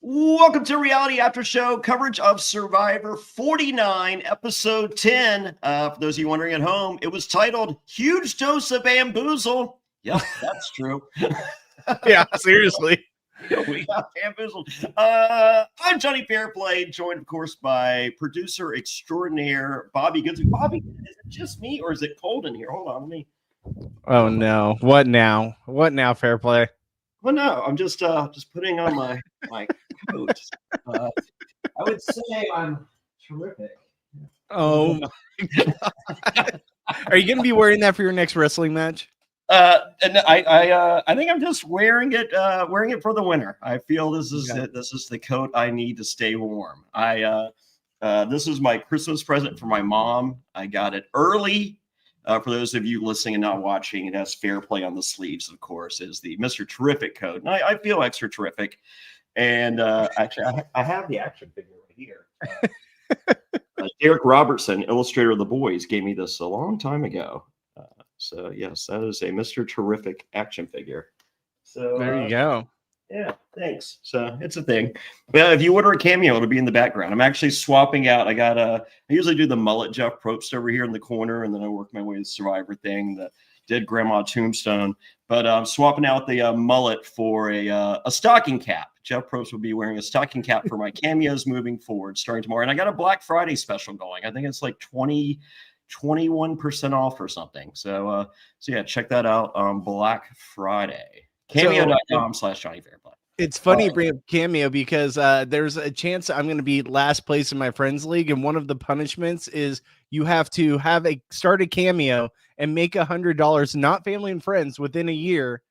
Welcome to Reality After Show coverage of Survivor 49, episode 10. For those of you wondering at home, it was titled Huge Dose of Bamboozle. Yep, that's true. Yeah, seriously. We got bamboozled. I'm Jonny Fairplay, joined, of course, by producer extraordinaire Bobby Goodsby. Bobby, is it just me or is it cold in here? Hold on, let me. Oh no! What now? What now? Fair play. Well, no, I'm just putting on my coat. I would say I'm terrific. Oh my god! Are you going to be wearing that for your next wrestling match? And I think I'm just wearing it for the winter. I feel this is this is the coat I need to stay warm. This is my Christmas present for my mom. I got it early. For those of you listening and not watching, it has Fair Play on the sleeves, of course, is the Mr. Terrific coat. And I feel extra terrific. And actually, I have the action figure right here. Derek Robertson, illustrator of The Boys, gave me this a long time ago. So, yes, that is a Mr. Terrific action figure. So there you go. Yeah, thanks. So it's a thing. Well, if you order a cameo, it'll be in the background. I'm actually swapping out. I usually do the mullet Jeff Probst over here in the corner, and then I work my way to the Survivor thing, the dead grandma tombstone. But I'm swapping out the mullet for a stocking cap. Jeff Probst will be wearing a stocking cap for my cameos moving forward, starting tomorrow. And I got a Black Friday special going. I think it's like 21% off or something. So yeah, check that out on Black Friday. Cameo.com/Jonny Fairplay. It's funny you bring up Cameo because there's a chance I'm going to be last place in my friends league, and one of the punishments is you have to start a Cameo and make $100, not family and friends, within a year,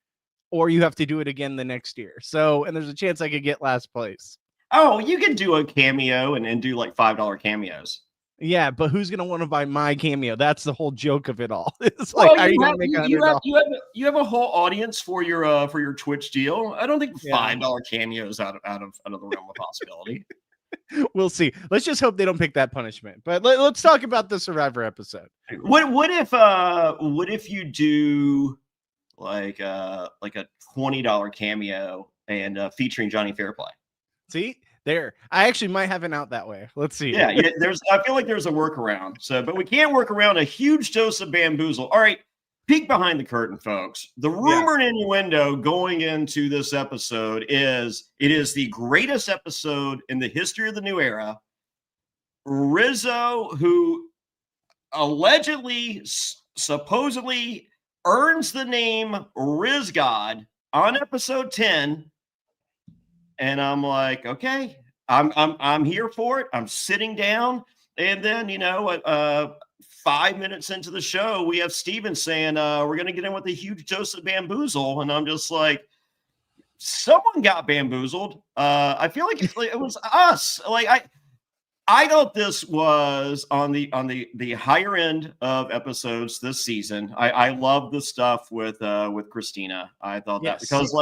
or you have to do it again the next year. So, and there's a chance I could get last place. Oh, you can do a cameo and do like $5 cameos. Yeah, but who's gonna want to buy my cameo? That's the whole joke of it all. It's like, how are you gonna make $100? You have a whole audience for your Twitch deal. I don't think $5 cameos out of the realm of possibility. We'll see. Let's just hope they don't pick that punishment. But let's talk about the Survivor episode. What if you do like a $20 cameo and featuring Jonny Fairplay? See? There, I actually might have an out that way. Let's see. Yeah, I feel like there's a workaround. So, but we can't work around a huge dose of bamboozle. All right, peek behind the curtain, folks. The rumor and innuendo going into this episode is it is the greatest episode in the history of the new era. Rizzo, who allegedly, supposedly earns the name Riz God on episode 10. And I'm like, okay, I'm here for it. I'm sitting down. And then, 5 minutes into the show, we have Steven saying, we're going to get in with a huge dose of bamboozle. And I'm just like, someone got bamboozled. I feel like it was us. Like, I thought this was on the higher end of episodes this season. I love the stuff with Christina. I thought that because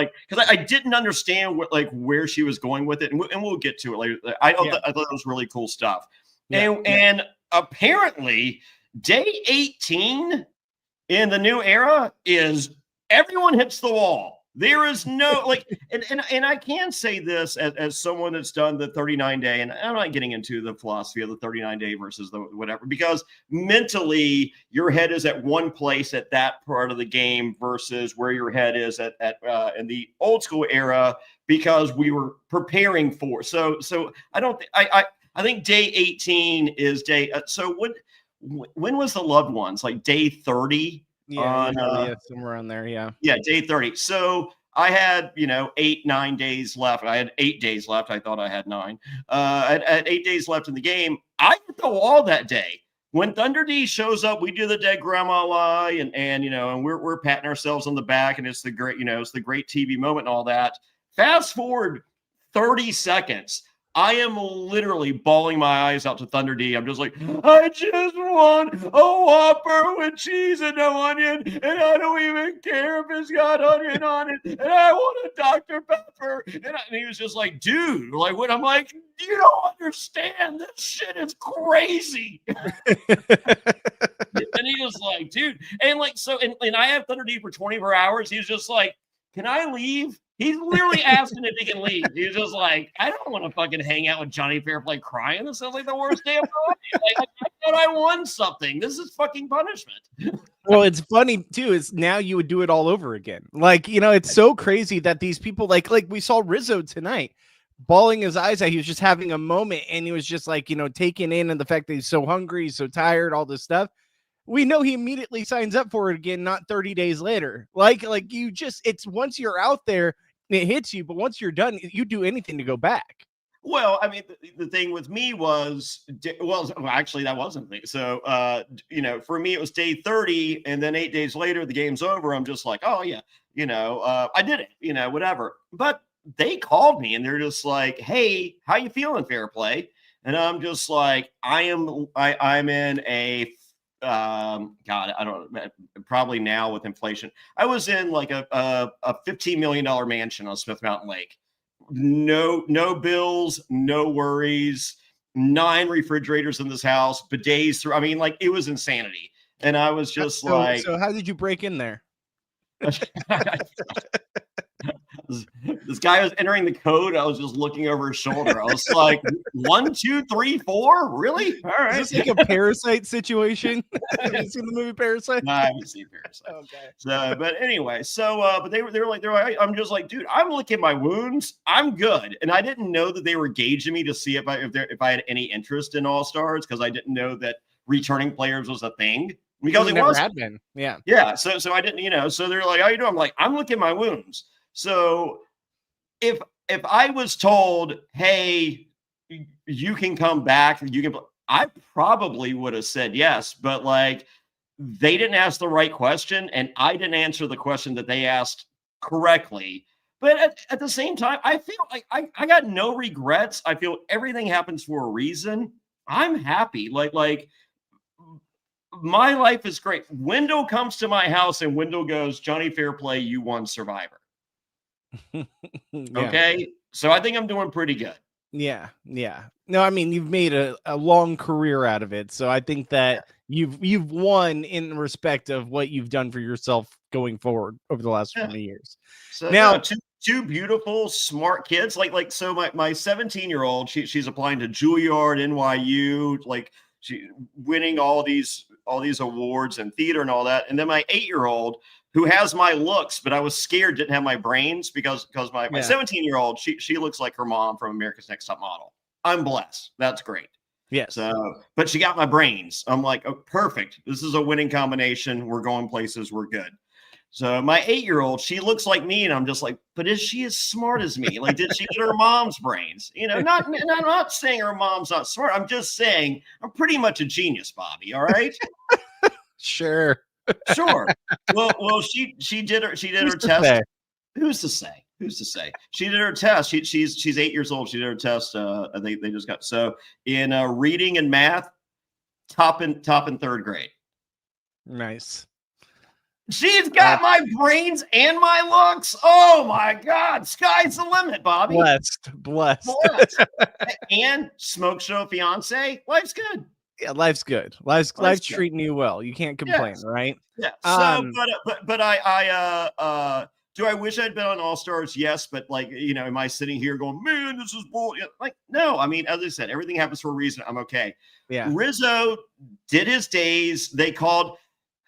I didn't understand where she was going with it, and we'll get to it later. I thought it was really cool stuff. And apparently, day 18 in the new era is everyone hits the wall. There is no and I can say this as someone that's done the 39-day, and I'm not getting into the philosophy of the 39-day versus the whatever, because mentally your head is at one place at that part of the game versus where your head is at in the old school era, because we were preparing for. So I think day 18 is day. So when was the loved ones, like day 30? Somewhere on there. Yeah, day 30. So I had 8-9 days left. I had 8 days left. I thought I had 9. I had 8 days left in the game. I hit the wall that day. When Thunder D shows up, we do the dead grandma lie, and we're patting ourselves on the back, and it's the great TV moment and all that. Fast forward 30 seconds. I am literally bawling my eyes out to Thunder D. I'm just like, I just want a Whopper with cheese and no onion, and I don't even care if it's got onion on it, and I want a Dr. Pepper. And he was just like, dude, like what? I'm like, you don't understand. This shit is crazy. And he was like, dude, and like so, and I have Thunder D for 24 hours. He was just like, can I leave? He's literally asking if he can leave. He's just like, I don't want to fucking hang out with Jonny Fairplay crying. This sounds like the worst day of my life. Like, I thought I won something. This is fucking punishment. Well, it's funny too, is now you would do it all over again. Like, it's so crazy that these people like we saw Rizzo tonight bawling his eyes out. He was just having a moment and he was just like, taking in and the fact that he's so hungry, he's so tired, all this stuff. We know he immediately signs up for it again, not 30 days later. Like it's once you're out there, it hits you, but once you're done, you do anything to go back. Well, I mean, the thing with me was, actually, that wasn't me. So, for me, it was day 30, and then 8 days later, the game's over. I'm just like, oh, yeah, I did it, whatever. But they called me, and they're just like, hey, how you feeling, Fairplay? And I'm just like, I'm in a, God, I don't know, probably now with inflation. I was in like a $15 million mansion on Smith Mountain Lake. No bills, no worries, 9 refrigerators in this house, bidets through. I mean, like, it was insanity. And I was just so how did you break in there? This guy was entering the code. I was just looking over his shoulder. I was like, 1, 2, 3, 4? Really? All right. Is this like a Parasite situation? Have you seen the movie Parasite? No, I haven't seen Parasite. Okay. So, but anyway, but they were like, I'm just like, dude, I'm licking my wounds. I'm good. And I didn't know that they were gauging me to see if I had any interest in All-Stars, because I didn't know that returning players was a thing. Because it never had been. Yeah. Yeah. So I didn't, so they're like, how you doing? I'm like, I'm licking my wounds. So if I was told, hey, you can come back, I probably would have said yes, but like, they didn't ask the right question, and I didn't answer the question that they asked correctly. But at the same time, I feel like I got no regrets. I feel everything happens for a reason. I'm happy. Like my life is great. Wendell comes to my house and Wendell goes, Jonny Fairplay, you won Survivor. Yeah. Okay. So I think I'm doing pretty good. Yeah. No, I mean, you've made a long career out of it. So I think that you've won in respect of what you've done for yourself going forward over the last 20 years. So now, two beautiful, smart kids. So my 17-year-old, she's applying to Juilliard, NYU, like she winning all these awards and theater and all that. And then my 8-year-old, who has my looks, but I was scared didn't have my brains because my 17-year-old, she looks like her mom from America's Next Top Model. I'm blessed. That's great. Yeah. So, but she got my brains. I'm like, oh, perfect. This is a winning combination. We're going places. We're good. So my 8-year-old, she looks like me, and I'm just like, but is she as smart as me? Like, did she get her mom's brains? I'm not saying her mom's not smart. I'm just saying I'm pretty much a genius, Bobby. All right. Sure. Well, she did her test. Who's to say? She did her test. She's 8 years old. She did her test. They just got in reading and math, top in 3rd grade. Nice. She's got my brains and my looks. Oh my God. Sky's the limit, Bobby. Blessed. And smoke show fiance. Life's good. Yeah, life's good. Life's treating you well. You can't complain, right? Yeah. So, but I do I wish I'd been on All-Stars? Yes, but like, am I sitting here going, man, this is bull? Like, no. I mean, as I said, everything happens for a reason. I'm okay. Yeah. Rizzo did his days. They called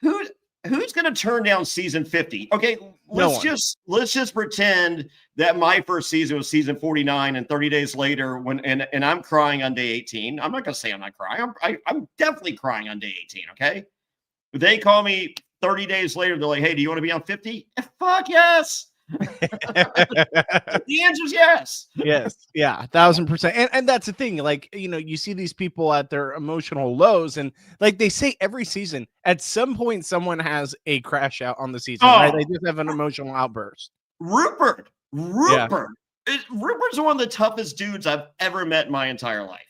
who's going to turn down season 50? Okay, let's just pretend that my first season was season 49, and 30 days later, and I'm crying on day 18. I'm not going to say I'm not crying. I'm definitely crying on day 18. Okay, they call me 30 days later. They're like, "Hey, do you want to be on 50?" Fuck yes. The answer is yes. Yes. Yeah. 1000%. And that's the thing. Like, you see these people at their emotional lows, and like they say every season, at some point, someone has a crash out on the season, right? They just have an emotional outburst. Rupert. Rupert's one of the toughest dudes I've ever met in my entire life.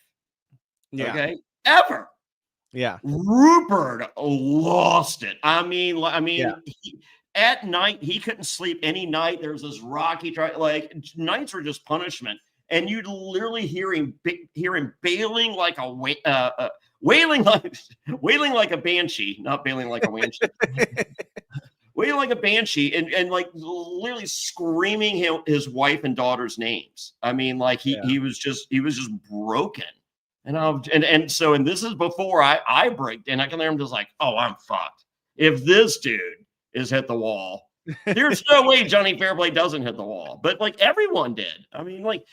Yeah. Okay. Ever. Yeah. Rupert lost it. I mean, yeah. At night, he couldn't sleep any night. There was this rocky, nights were just punishment. And you'd literally hear him bailing like a wailing like a banshee, not bailing like a banshee. wailing like a banshee, and like literally screaming his wife and daughter's names. I mean, like he was just broken. And so this is before I break, and I can hear him just like, oh, I'm fucked. If this dude is hit the wall, there's no way Jonny Fairplay doesn't hit the wall. But like everyone did. I mean, like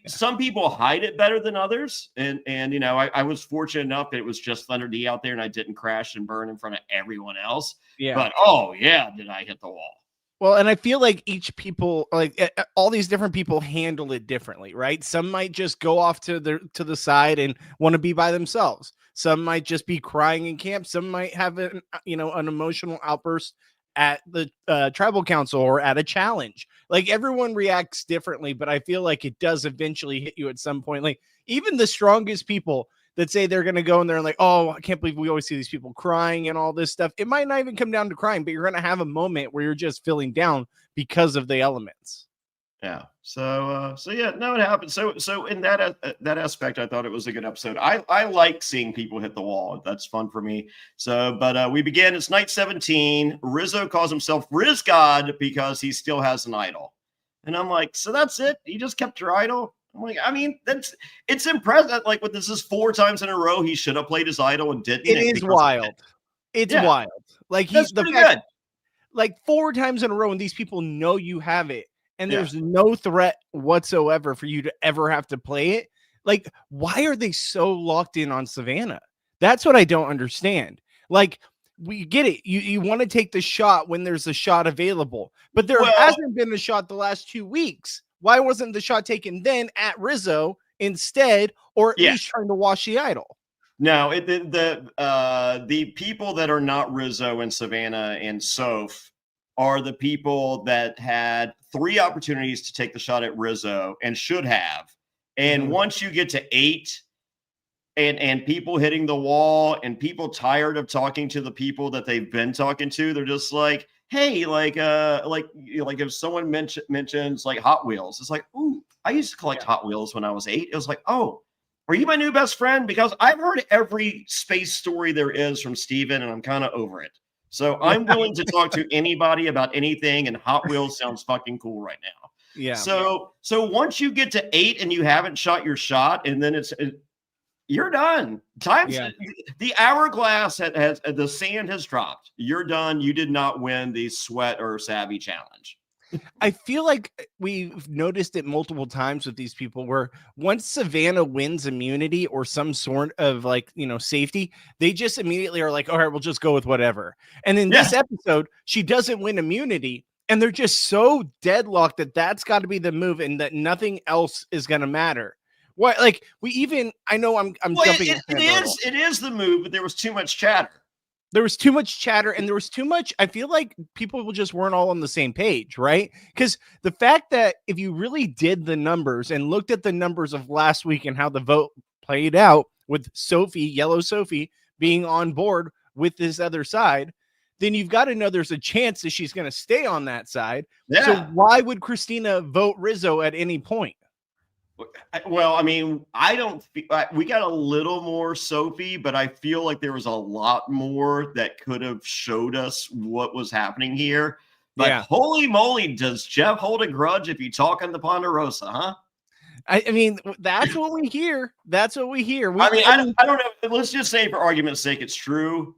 some people hide it better than others. And I was fortunate enough that it was just Thunder D out there and I didn't crash and burn in front of everyone else. Yeah. But oh yeah, did I hit the wall? Well, and I feel like all these different people handle it differently, right? Some might just go off to the side and want to be by themselves. Some might just be crying in camp. Some might have an emotional outburst at the tribal council or at a challenge. Like everyone reacts differently, but I feel like it does eventually hit you at some point. Like even the strongest people that say they're going to go in there and like, oh, I can't believe we always see these people crying and all this stuff. It might not even come down to crying, but you're going to have a moment where you're just feeling down because of the elements. Yeah. So yeah, no, it happened. So in that aspect, I thought it was a good episode. I like seeing people hit the wall. That's fun for me. So, but we begin. It's night 17. Rizzo calls himself Riz God because he still has an idol, and I'm like, so that's it? You just kept your idol? I'm like, I mean, it's impressive. Like, this is 4 times in a row he should have played his idol and didn't. It is wild. It's wild. Like he's pretty good. Like 4 times in a row, and these people know you have it. And there's no threat whatsoever for you to ever have to play it. Like, why are they so locked in on Savannah? That's what I don't understand. Like, we get it. You want to take the shot when there's a shot available, but there hasn't been a shot the last 2 weeks. Why wasn't the shot taken then at Rizzo instead, or at least trying to wash the idol? No, the people that are not Rizzo and Savannah and Soph are the people that had 3 opportunities to take the shot at Rizzo and should have. And once you get to 8 and people hitting the wall and people tired of talking to the people that they've been talking to, they're just like, hey, like if someone mentions like Hot Wheels, it's like, ooh, I used to collect Hot Wheels when I was 8. It was like, oh, are you my new best friend? Because I've heard every space story there is from Steven and I'm kind of over it. So I'm willing to talk to anybody about anything, and Hot Wheels sounds fucking cool right now. Yeah. So once you get to 8 and you haven't shot your shot, and then you're done. The hourglass has the sand has dropped. You're done. You did not win the sweat or savvy challenge. I feel like we've noticed it multiple times with these people where once Savannah wins immunity or some sort of safety, they just immediately are like, all right, we'll just go with whatever. And in this episode, she doesn't win immunity and they're just so deadlocked that that's got to be the move and that nothing else is going to matter. What, like I know I'm jumping. It is the move, but there was too much chatter. There was too much chatter and there was too much. I feel like people just weren't all on the same page, right? Because the fact that if you really did the numbers and looked at the numbers of last week and how the vote played out with Yellow Sophie being on board with this other side, then you've got to know there's a chance that she's going to stay on that side. Yeah. So why would Christina vote Rizzo at any point? Well, I mean, we got a little more Sophie, but I feel like there was a lot more that could have showed us what was happening here. But holy moly, does Jeff hold a grudge if you talk on the Ponderosa, huh? I mean, that's what we hear. That's what we hear. I don't know. Let's just say for argument's sake, it's true.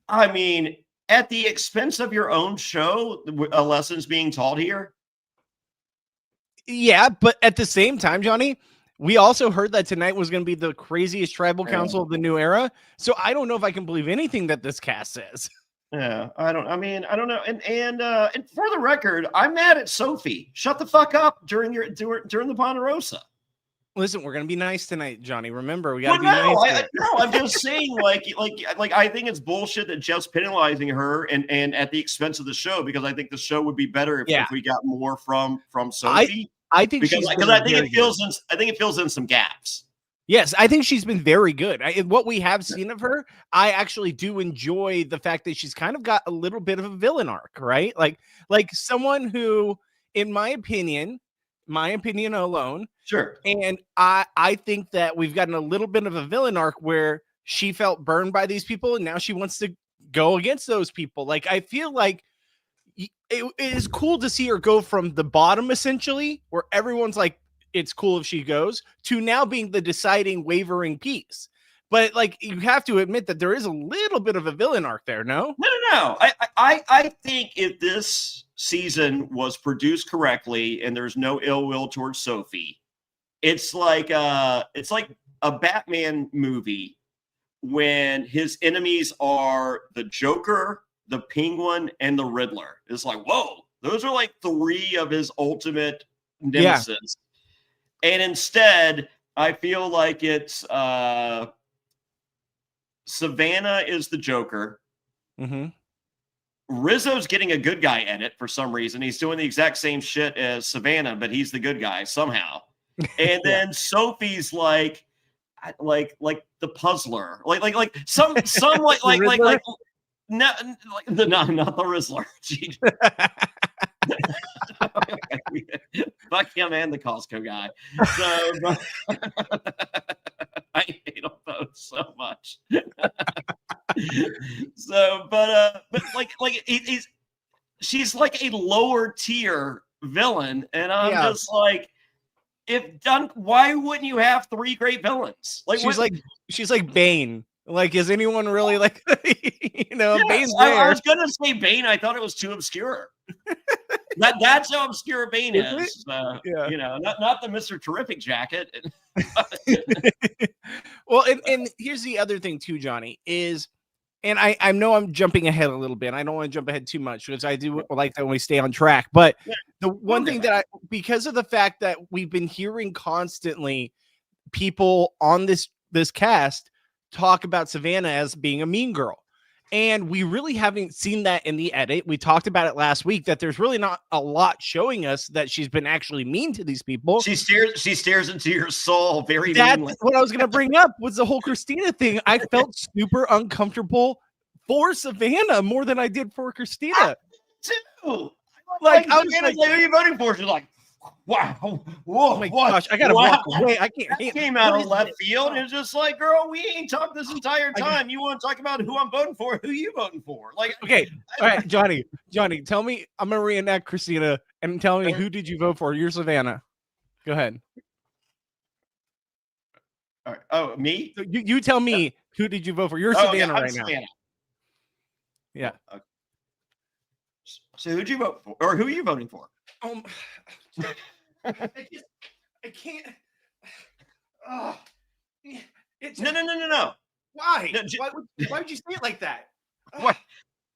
I mean, at the expense of your own show, a lesson's being taught here. Yeah, but at the same time, Johnny, we also heard that tonight was going to be the craziest tribal council of the new era. So I don't know if I can believe anything that this cast says. Yeah, I don't know. And for the record, I'm mad at Sophie. Shut the fuck up during the Ponderosa. Listen, we're going to be nice tonight, Johnny. Remember, we got to be nice. I'm just saying, like, I think it's bullshit that Jeff's penalizing her and at the expense of the show, because I think the show would be better if we got more from Sophie. I think it fills in some gaps. Yes, I think she's been very good. What we have seen of her, I actually do enjoy the fact that she's kind of got a little bit of a villain arc, right? Like someone who, in my opinion alone, sure. And I think that we've gotten a little bit of a villain arc where she felt burned by these people, and now she wants to go against those people. Like, I feel like it is cool to see her go from the bottom, essentially, where everyone's like, it's cool if she goes, to now being the deciding wavering piece. But like, you have to admit that there is a little bit of a villain arc there, no? No. I think if this season was produced correctly and there's no ill will towards Sophie, it's like a Batman movie when his enemies are the Joker, the Penguin, and the Riddler. It's like, whoa, those are like 3 of his ultimate nemesis. Yeah. And instead, I feel like it's Savannah is the Joker. Mm-hmm. Rizzo's getting a good guy edit for some reason. He's doing the exact same shit as Savannah, but he's the good guy somehow. And then Sophie's like the puzzler, like some like not the Rizzler. Fuck him and the Costco guy. So I hate them both so much. So, but she's like a lower tier villain, and I'm just like, if done, why wouldn't you have 3 great villains? Like she's like Bane. Like, is anyone really like, yes, Bane's there. I was gonna say Bane. I thought it was too obscure. That's how obscure Bane is. Not the Mr. Terrific jacket. Well, and here's the other thing too, Johnny, is, and I know I'm jumping ahead a little bit. I don't want to jump ahead too much because I do like that when we stay on track. But the one thing that because of the fact that we've been hearing constantly people on this cast talk about Savannah as being a mean girl. And we really haven't seen that in the edit. We talked about it last week that there's really not a lot showing us that she's been actually mean to these people. She stares into your soul very That's meanly. what I was going to bring up was the whole Christina thing. I felt super uncomfortable for Savannah more than I did for Christina. Too. Like, I was like, who are you voting for? She's like, wow, whoa, oh my gosh, I gotta walk away. I can't. That came out of left field. It's just like, girl, we ain't talked this entire time. You want to talk about who I'm voting for? Who you voting for? Like, okay, all right, Johnny, tell me. I'm gonna reenact Christina and tell me who did you vote for? You're Savannah. Go ahead. All right. Oh, me? So you tell me who did you vote for? You're Savannah right Savannah. now. Yeah. Okay. So who'd you vote for, or who are you voting for? I can't. No. Why? No, why would you say it like that? What?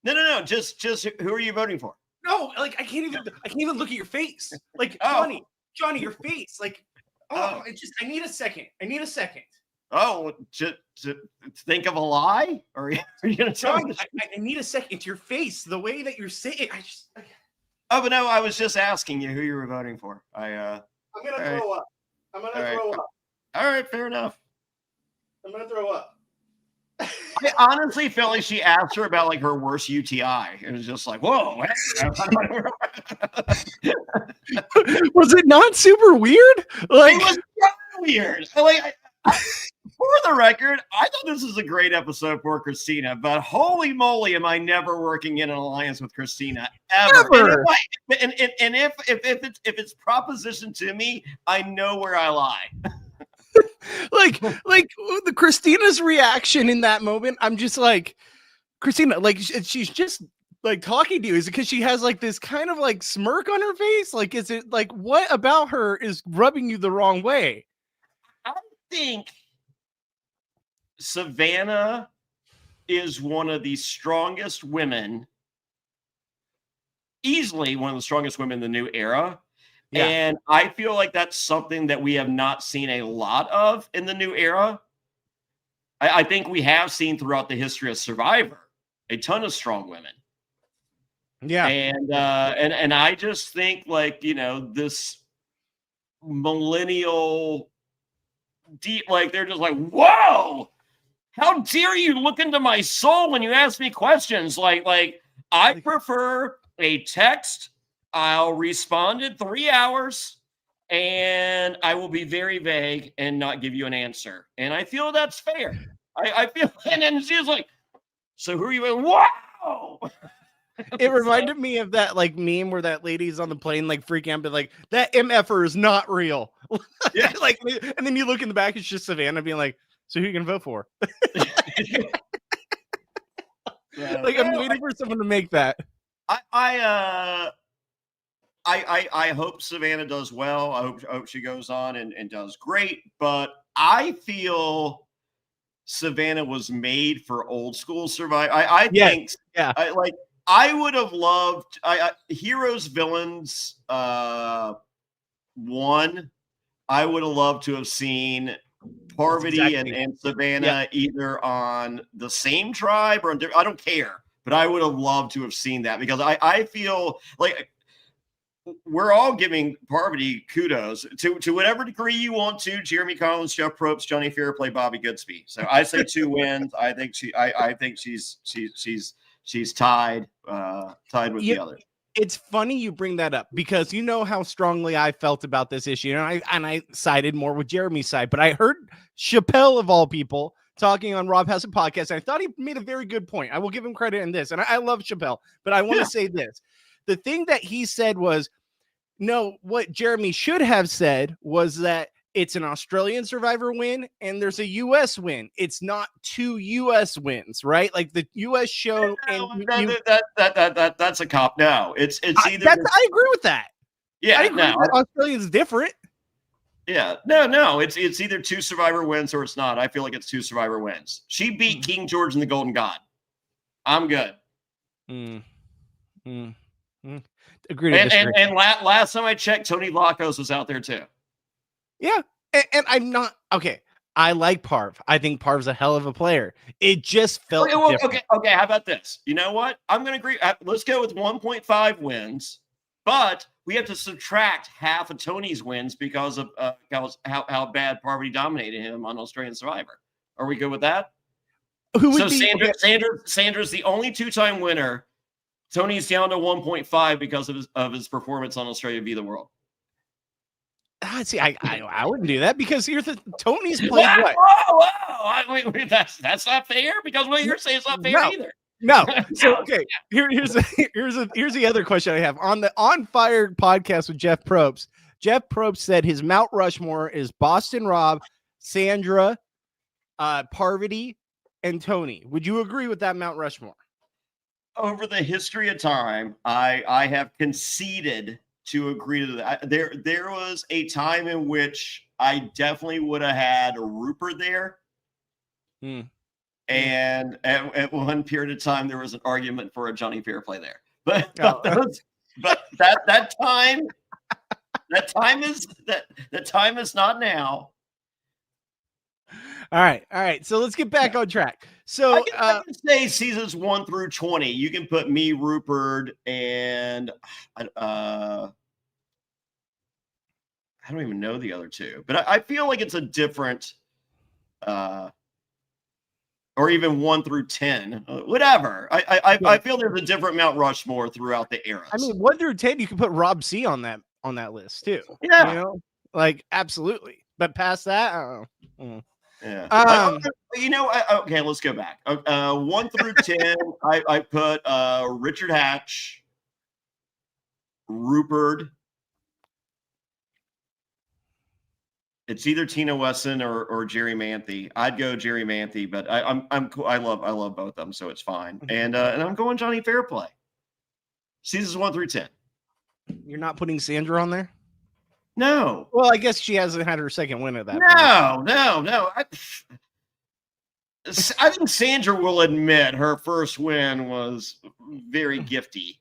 No. Just who are you voting for? No, like I can't even look at your face. Like Johnny, your face. Like, I need a second. Oh, to think of a lie, or are you gonna tell me? I need a second. It's your face, the way that you're saying. Oh, but no, I was just asking you who you were voting for. I'm gonna throw up. I'm gonna throw up. All right, fair enough. I'm gonna throw up. I honestly felt like she asked her about like her worst UTI. It was just like, whoa. Was it not super weird? Like, it was weird. Like, for the record, I thought this was a great episode for Christina, but holy moly, am I never working in an alliance with Christina ever. Never. And if it's propositioned to me, I know where I lie. like the Christina's reaction in that moment, I'm just like, Christina, like she's just like talking to you. Is it because she has like this kind of like smirk on her face? Like, is it like what about her is rubbing you the wrong way? I think Savannah is one of the strongest women, easily one of the strongest women in the new era. Yeah. And I feel like that's something that we have not seen a lot of in the new era. I think we have seen throughout the history of Survivor a ton of strong women. Yeah. And I just think like, this millennial deep, like they're just like, whoa, how dare you look into my soul when you ask me questions? Like I prefer a text. I'll respond in 3 hours and I will be very vague and not give you an answer. And I feel that's fair. I feel, and then she's like, so who are you? Wow. It reminded me of that like meme where that lady's on the plane like freaking out, but like that MFer is not real. Yeah. Like, and then you look in the back, it's just Savannah being like, "So who you gonna vote for?" Like I'm waiting for someone to make that. I hope Savannah does well. I hope she goes on and does great. But I feel Savannah was made for old school Survivor. I think, yeah. I would have loved Heroes Villains 1. I would have loved to have seen Parvati and Savannah either on the same tribe or on I don't care, but I would have loved to have seen that because I feel like we're all giving Parvati kudos to whatever degree you want to. Jeremy Collins, Jeff Probst, Jonny Fairplay, Bobby Goodsby. So I say 2 wins. I think she's tied with the other. It's funny you bring that up because you know how strongly I felt about this issue, and I sided more with Jeremy's side. But I heard Chappelle of all people talking on Rob Has a Podcast, and I thought he made a very good point. I will give him credit in this, and I love Chappelle, but I want to say this. The thing that he said was, no, what Jeremy should have said was that it's an Australian Survivor win and there's a U.S. win. It's not 2 U.S. wins, right? Like the U.S. show. That's a cop. No, it's either. I agree with that. Yeah, I agree that Australian's different. Yeah, no, it's either 2 Survivor wins or it's not. I feel like it's 2 Survivor wins. She beat King George and the Golden God. I'm good. Agreed. And last time I checked, Tony Lacos was out there too. Yeah, and I'm not okay. I like Parv. I think Parv's a hell of a player. It just felt different. Okay. How about this? You know what? I'm going to agree. Let's go with 1.5 wins, but we have to subtract half of Tony's wins because of how bad Parvati dominated him on Australian Survivor. Are we good with that? Sandra's the only 2-time winner. Tony's down to 1.5 because of his performance on Australia v. the World. See, I wouldn't do that because Tony's played what? Whoa. That's not fair because what you're saying is not fair either. No. So okay, here's the other question I have on the On Fire podcast with Jeff Probst. Jeff Probst said his Mount Rushmore is Boston Rob, Sandra, Parvati, and Tony. Would you agree with that Mount Rushmore? Over the history of time, I have conceded to agree to that. There was a time in which I definitely would have had Rupert there. And at one period of time, there was an argument for a Jonny Fairplay there. But that time is not now. All right. So let's get back on track. So I can say seasons 1 through 20. You can put me, Rupert, and I don't even know the other 2, but I feel like it's a different, or even 1 through 10, whatever. I feel there's a different Mount Rushmore throughout the eras. I mean, 1 through 10, you can put Rob C on that list too. Yeah, you know, like absolutely. But past that, I don't know. Yeah. Okay, let's go back. 1 through 10, I put Richard Hatch, Rupert. It's either Tina Wesson or Jerry Manthe. I'd go Jerry Manthe, but I'm cool. I love both of them, so it's fine. And I'm going Jonny Fairplay. Seasons 1 through 10. You're not putting Sandra on there? No. Well, I guess she hasn't had her second win at that point. No. I think Sandra will admit her first win was very gifty.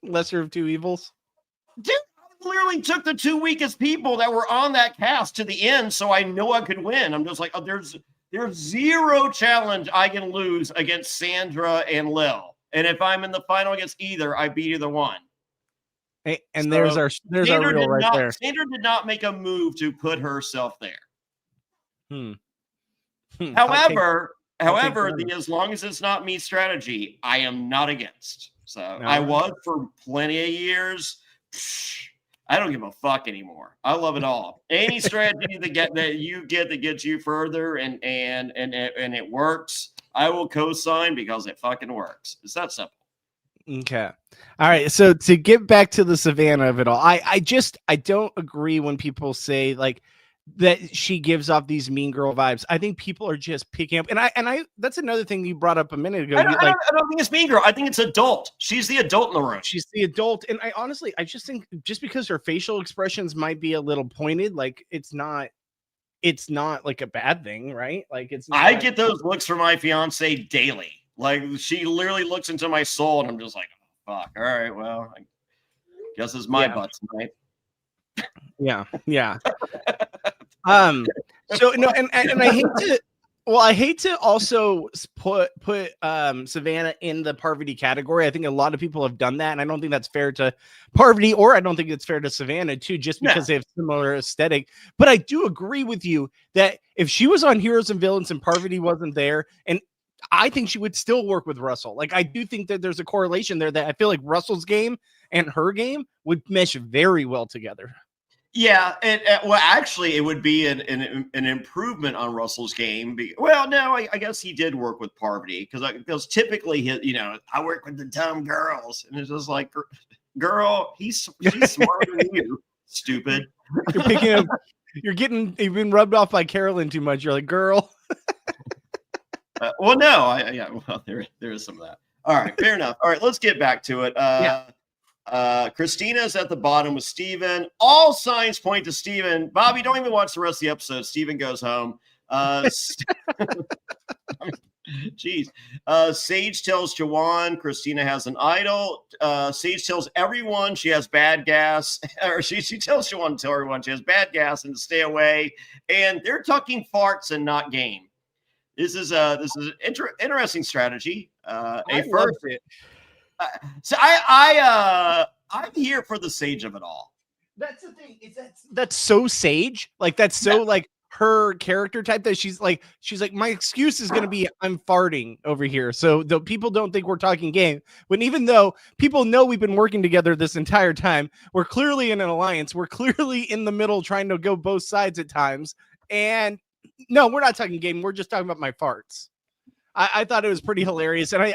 Lesser of 2 evils. Dude, I literally took the 2 weakest people that were on that cast to the end, so I know I could win. I'm just like, there's zero challenge I can lose against Sandra and Lil. And if I'm in the final against either, I beat either one. Hey, and so there's our reel right there. Sandra did not make a move to put herself there. However, as long as it's not me strategy, I am not against. So I was for plenty of years. I don't give a fuck anymore. I love it all. Any strategy that you get that gets you further and it works, I will co-sign because it fucking works. It's that simple. Okay. All right. So to get back to the Savannah of it all, I don't agree when people say like that she gives off these mean girl vibes. I think people are just picking up, and I that's another thing you brought up a minute ago. I don't think it's mean girl. I think it's adult. She's the adult in the room. She's the adult, and I honestly, I just think just because her facial expressions might be a little pointed, like it's not like a bad thing, right? Like it's not. I get those looks from my fiance daily. Like she literally looks into my soul, and I'm just like, oh, fuck. All right, well, I guess it's my butt tonight. Yeah. So no, and I hate to also put Savannah in the Parvati category. I think a lot of people have done that, and I don't think that's fair to Parvati, or I don't think it's fair to Savannah too, just because they have similar aesthetic. But I do agree with you that if she was on Heroes and Villains and Parvati wasn't there, and I think she would still work with Russell. Like I do think that there's a correlation there that I feel like Russell's game and her game would mesh very well together. Yeah, and well, actually, it would be an improvement on Russell's game. Well, no, I guess he did work with Parvati because typically, I work with the dumb girls, and it's just like, girl, she's smarter than you, stupid. You're picking up. You've been rubbed off by Carolyn too much. You're like, girl. Well, no, well, there is some of that. All right, fair enough. All right, let's get back to it. Christina's at the bottom with Steven. All signs point to Steven. Bobby, don't even watch the rest of the episode. Steven goes home. Jeez. Sage tells Jawan Christina has an idol. Sage tells everyone she has bad gas, or she tells Jawan to tell everyone she has bad gas and to stay away. And they're talking farts and not game. This is an interesting strategy. So I'm here for the Sage of it all. That's the thing. That's so Sage. Like that's so like her character type that she's like my excuse is gonna be I'm farting over here, so the people don't think we're talking game. When even though people know we've been working together this entire time, we're clearly in an alliance. We're clearly in the middle, trying to go both sides at times. And no, we're not talking game. We're just talking about my farts. I thought it was pretty hilarious, and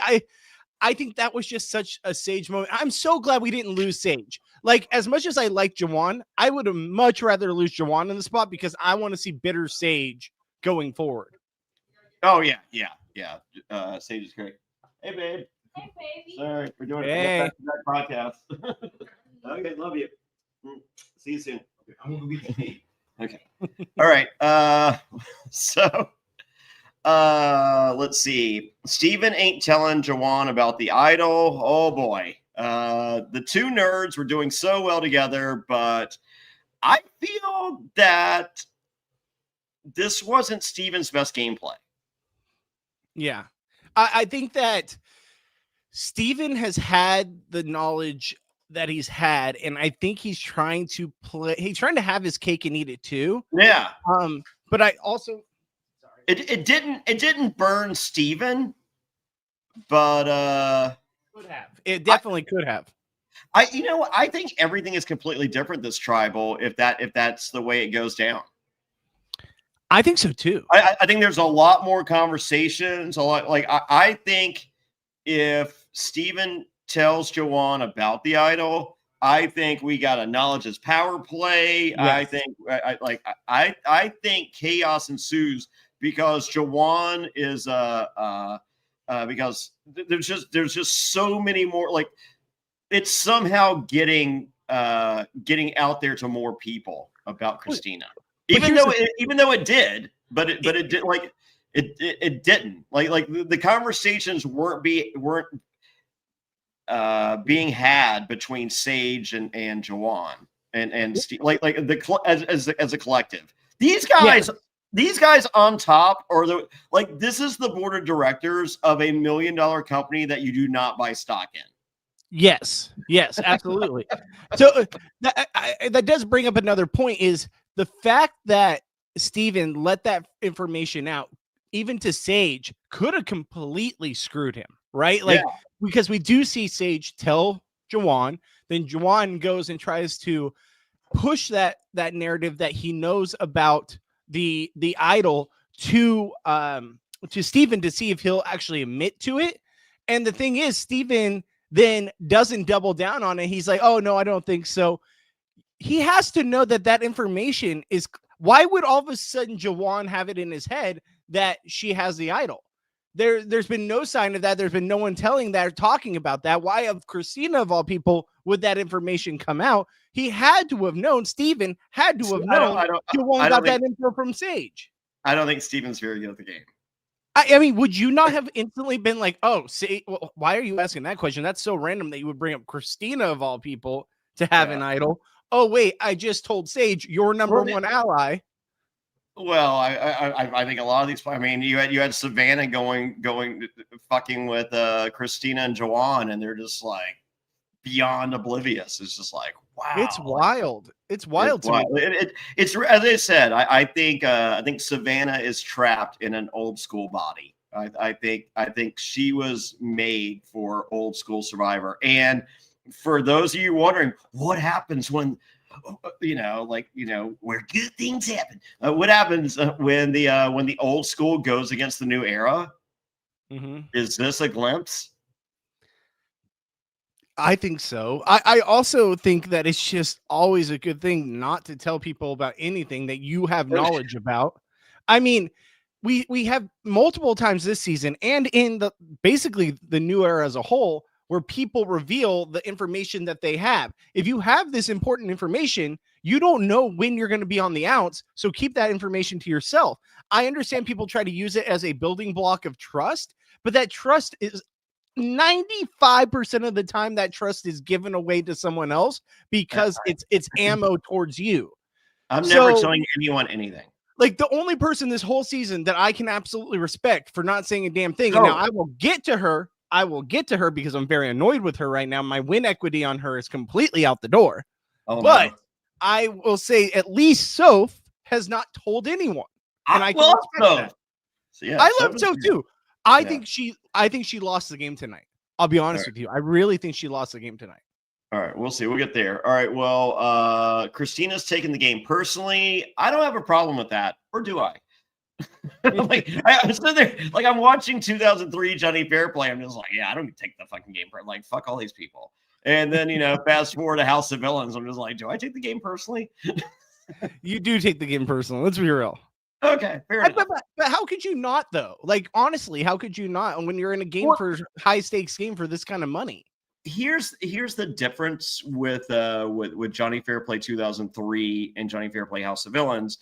I think that was just such a Sage moment. I'm so glad we didn't lose Sage. Like, as much as I like Jawan, I would have much rather lose Jawan in the spot because I want to see bitter Sage going forward. Oh, yeah. Sage is great. Hey, babe. Hey, baby. Sorry, we're doing a podcast. Okay, love you. See you soon. Okay, I'm going to get you. Okay. All right. Let's see. Steven ain't telling Jawan about the idol. Oh boy. The two nerds were doing so well together, but I feel that this wasn't Steven's best gameplay. Yeah. I think that Steven has had the knowledge that he's had, and I think he's trying to have his cake and eat it too. Yeah. But I also It didn't burn Steven, but could have. It definitely could have. I think everything is completely different this tribal if that's the way it goes down. I think so too. I think there's a lot more conversations. I think if Steven tells Jawan about the idol, I think we got a knowledge as power play. Yes. I think chaos ensues because Jawan is because there's just so many more, like it's somehow getting out there to more people about Christina. Even though it did, but it did it didn't. Like the conversations weren't being had between Sage and Jawan and Steve, as a collective. These guys. Yeah. These guys on top are this is the board of directors of $1 million company that you do not buy stock in. Yes, absolutely. So that does bring up another point, is the fact that Steven let that information out, even to Sage, could have completely screwed him, right? Because we do see Sage tell Jawan, then Jawan goes and tries to push that narrative that he knows about the idol to to Steven to see if he'll actually admit to it. And the thing is, Steven then doesn't double down on it. He's like, oh, no, I don't think so. He has to know that that information is. Why would all of a sudden Jawan have it in his head that she has the idol? There's been no sign of that. There's been no one telling that or talking about that. Why, of Christina, of all people, would that information come out? He had to have known. Steven had to have known. Jawan got that info from Sage. I don't think Steven's very good at the game. I mean, would you not have instantly been like, oh, see, well, why are you asking that question? That's so random that you would bring up Christina, of all people, to have an idol. Oh, wait, I just told Sage, your number one ally. Well, I think a lot of these. I mean, you had Savannah going fucking with Christina and Jawan, and they're just like beyond oblivious. It's just like, wow, it's wild. It's wild to me. It's as I said. I think Savannah is trapped in an old school body. I think she was made for old school Survivor. And for those of you wondering, what happens when? Where good things happen. What happens when the old school goes against the new era? Mm-hmm. Is this a glimpse? I think so. I also think that it's just always a good thing not to tell people about anything that you have knowledge about. I mean, we have multiple times this season and in basically the new era as a whole, where people reveal the information that they have. If you have this important information, you don't know when you're going to be on the outs, so keep that information to yourself. I understand people try to use it as a building block of trust, but that trust is 95% of the time that trust is given away to someone else because it's ammo towards you. I'm never telling anyone anything. Like the only person this whole season that I can absolutely respect for not saying a damn thing, and now I will get to her because I'm very annoyed with her right now. My win equity on her is completely out the door. But no. I will say at least Soph has not told anyone. And I love Soph. So, yeah, I love Soph too. I think she lost the game tonight. I'll be honest with you. I really think she lost the game tonight. All right, we'll see. We'll get there. All right, well, Christina's taking the game personally. I don't have a problem with that, or do I? I'm sitting there, like I'm watching 2003 Jonny Fairplay. I'm just like, yeah, I don't take the fucking game. Like, fuck all these people. And then, fast forward to House of Villains. I'm just like, do I take the game personally? You do take the game personally. Let's be real. Okay, fair enough. But how could you not, though? Like, honestly, how could you not when you're in a game for high stakes game for this kind of money? Here's the difference with Jonny Fairplay 2003 and Jonny Fairplay House of Villains.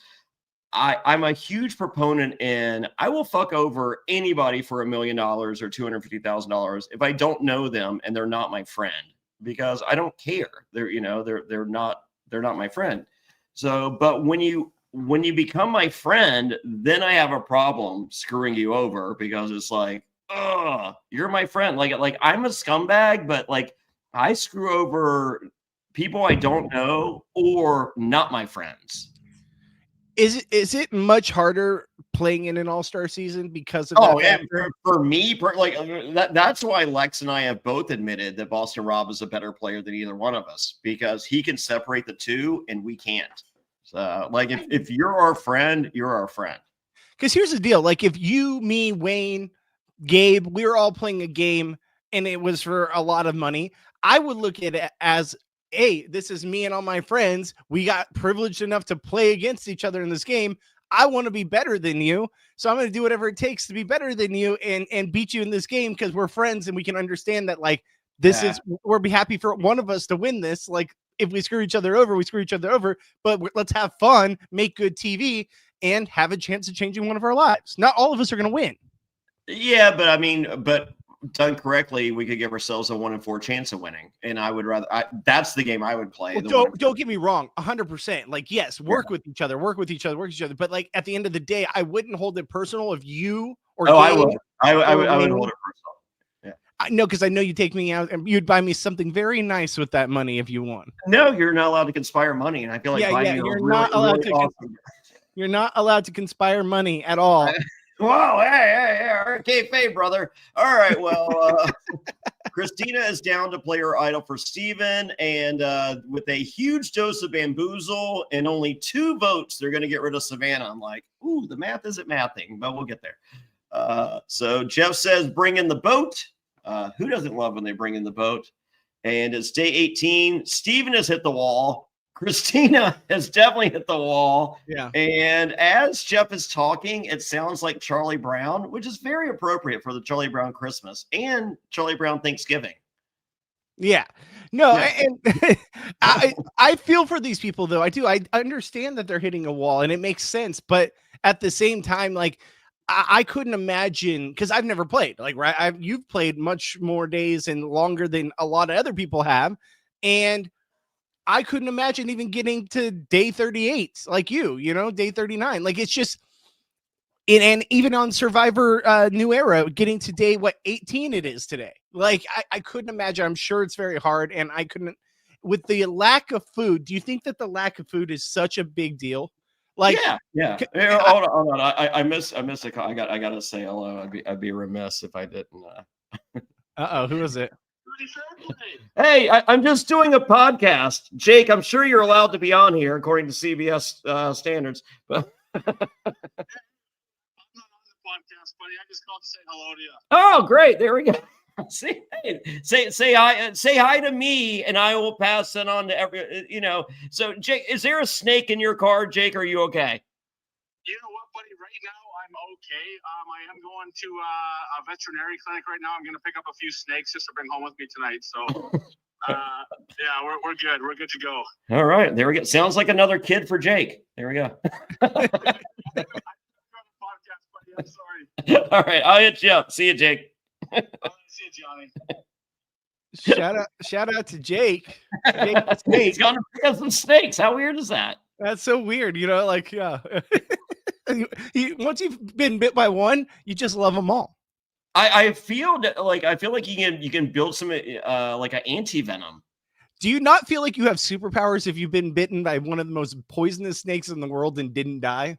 I'm a huge proponent in I will fuck over anybody for $1 million or $250,000 if I don't know them and they're not my friend, because I don't care. They're not my friend. So, but when you become my friend, then I have a problem screwing you over, because it's like, oh, you're my friend. Like I'm a scumbag, but like I screw over people I don't know or not my friends. Is it much harder playing in an all-star season because of that? For me, that's why Lex and I have both admitted that Boston Rob is a better player than either one of us, because he can separate the two and we can't. So, like, if you're our friend, you're our friend. Because here's the deal: like, if you, me, Wayne, Gabe, we were all playing a game and it was for a lot of money, I would look at it as, hey, this is me and all my friends. We got privileged enough to play against each other in this game. I want to be better than you. So I'm going to do whatever it takes to be better than you and beat you in this game, because we're friends and we can understand that, like, we'll be happy for one of us to win this. Like, if we screw each other over, we screw each other over, but let's have fun, make good TV, and have a chance of changing one of our lives. Not all of us are going to win. Yeah, but I mean, done correctly, we could give ourselves a 1 in 4 chance of winning. And I would rather, that's the game I would play. Well, don't get me wrong, 100%. Like, yes, work with each other. But like at the end of the day, I wouldn't hold it personal if you or I would hold it personal. Yeah. No, because I know you take me out and you'd buy me something very nice with that money if you won. No, you're not allowed to conspire money, and I feel like you're not allowed to conspire money at all. Whoa, hey, okay, brother. All right, well, Christina is down to play her idol for Steven, and with a huge dose of bamboozle and only 2 votes, they're going to get rid of Savannah. I'm like, ooh, the math isn't mathing, but we'll get there. So Jeff says, bring in the boat. Who doesn't love when they bring in the boat? And it's day 18. Steven has hit the wall. Christina has definitely hit the wall. Yeah. And as Jeff is talking, it sounds like Charlie Brown, which is very appropriate for the Charlie Brown Christmas and Charlie Brown Thanksgiving. Yeah. No, Yeah. and I feel for these people though. I do. I understand that they're hitting a wall and it makes sense, but at the same time, like I couldn't imagine, because I've never played. Like, right, you've played much more days and longer than a lot of other people have, and I couldn't imagine even getting to day 38, like day 39. Like it's just, and even on Survivor New Era, getting to day 18 it is today. Like I couldn't imagine. I'm sure it's very hard, and I couldn't. With the lack of food, do you think that the lack of food is such a big deal? Like, yeah. Hold on. I missed a call. I gotta say hello. I'd be remiss if I didn't. Who is it? Hey, I'm just doing a podcast. Jake, I'm sure you're allowed to be on here according to CBS standards. But I'm not on the podcast, buddy. I just called to say hello to you. Oh, great! There we go. Say hi to me, and I will pass it on to every. So, Jake, is there a snake in your car, Jake? Are you okay? You know what, buddy? Right now, I'm okay. I am going to a veterinary clinic right now. I'm going to pick up a few snakes just to bring home with me tonight. So, yeah, we're good. We're good to go. All right, there we go. Sounds like another kid for Jake. There we go. Podcast, buddy. I'm sorry. All right, I'll hit you up. See you, Jake. See you, Johnny. Shout out to Jake. He's gonna pick up some snakes. How weird is that? That's so weird. Like, yeah. Once you've been bit by one, you just love them all. I feel like you can build some like an anti-venom. Do you not feel like you have superpowers if you've been bitten by one of the most poisonous snakes in the world and didn't die?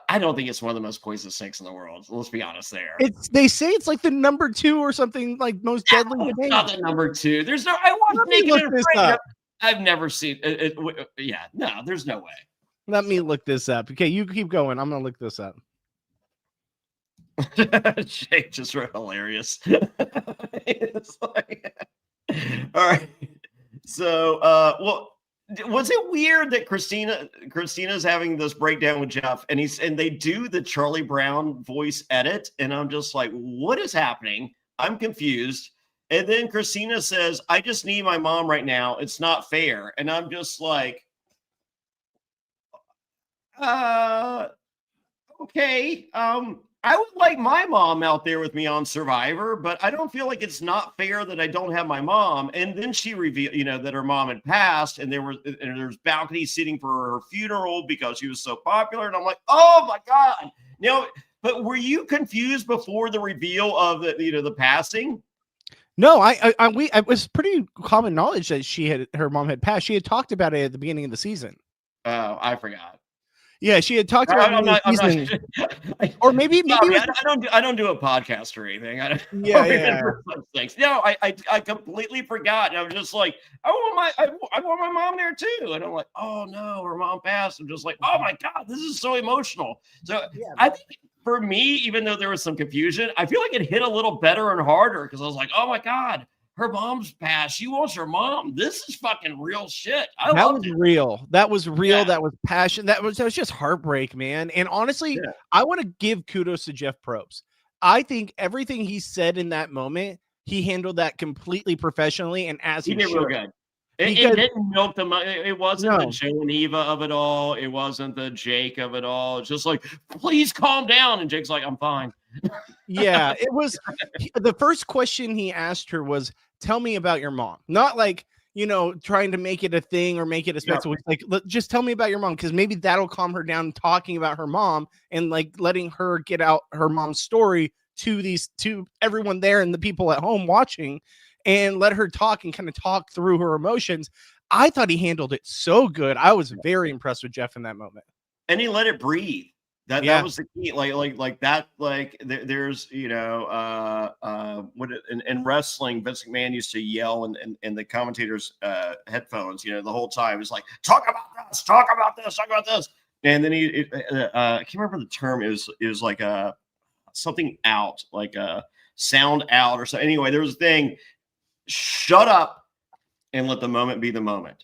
I don't think it's one of the most poisonous snakes in the world. Let's be honest there. They say it's like the number 2 or something, like most deadly. It's not the number 2. There's no. I want to look this up. I've never seen it. Yeah, no, there's no way. Let me look this up. Okay, you keep going. I'm gonna look this up. Jake just wrote hilarious. It's like, all right. So, well. Was it weird that Christina's having this breakdown with Jeff and they do the Charlie Brown voice edit, and I'm just like, what is happening? I'm confused. And then Christina says, I just need my mom right now. It's not fair. And I'm just like, okay. I would like my mom out there with me on Survivor, but I don't feel like it's not fair that I don't have my mom. And then she revealed, that her mom had passed, and there's balcony seating for her funeral because she was so popular. And I'm like, oh my God. But were you confused before the reveal of the passing? No, it was pretty common knowledge that her mom had passed. She had talked about it at the beginning of the season. Oh, I forgot. Yeah, she had talked about it. Or maybe I don't do a podcast or anything. I don't remember such things. No, I completely forgot. And I was just like, I want my mom there too. And I'm like, oh no, her mom passed. I'm just like, oh my God, this is so emotional. So yeah, I think for me, even though there was some confusion, I feel like it hit a little better and harder because I was like, oh my God, her mom's passed. She wants her mom. This is fucking real shit. That was real. That was real. Yeah. That was passion. That was just heartbreak, man. And honestly, I want to give kudos to Jeff Probst. I think everything he said in that moment, he handled that completely professionally and as he did real good. It didn't milk them. It wasn't the Joe and Eva of it all. It wasn't the Jake of it all. It's just like, please calm down. And Jake's like, I'm fine. Yeah, it was the first question he asked her was, tell me about your mom. Not like, trying to make it a thing or make it a spectacle. Yeah. Like, just tell me about your mom, because maybe that'll calm her down talking about her mom and like letting her get out her mom's story to everyone there and the people at home watching, and let her talk and kind of talk through her emotions. I thought he handled it so good. I was very impressed with Jeff in that moment. And he let it breathe. That was the key. Like that. Like there's in wrestling, Vince McMahon used to yell in the commentators' headphones. The whole time it's like, talk about this, talk about this, talk about this. And then I can't remember the term. It was like something out, like a sound out or so. Anyway, there was a thing, shut up and let the moment be the moment.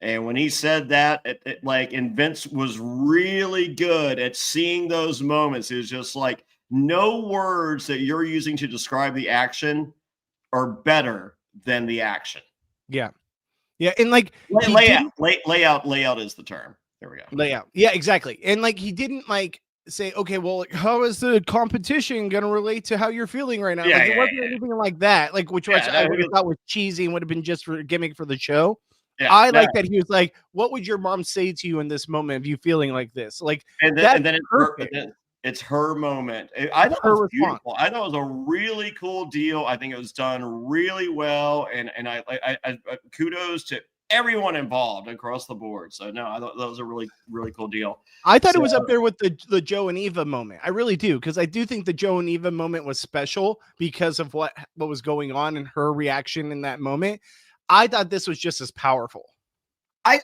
And when he said that, and Vince was really good at seeing those moments. It was just like, no words that you're using to describe the action are better than the action. Yeah. Yeah. And like layout is the term. There we go. Layout. Yeah, exactly. And like, he didn't like say, okay, well, like, how is the competition going to relate to how you're feeling right now? Yeah, like, it wasn't anything like that. Like, which I would have thought was cheesy and would have been just for gimmick for the show. Yeah, I like that he was like, what would your mom say to you in this moment of you feeling like this? Like, and then it's her moment. I thought it was beautiful. I thought it was a really cool deal. I think it was done really well, and I kudos to everyone involved across the board. So no, I thought that was a really, really cool deal. I thought it was up there with the Joe and Eva moment. I really do, because I do think the Joe and Eva moment was special because of what was going on and her reaction in that moment. I thought this was just as powerful. I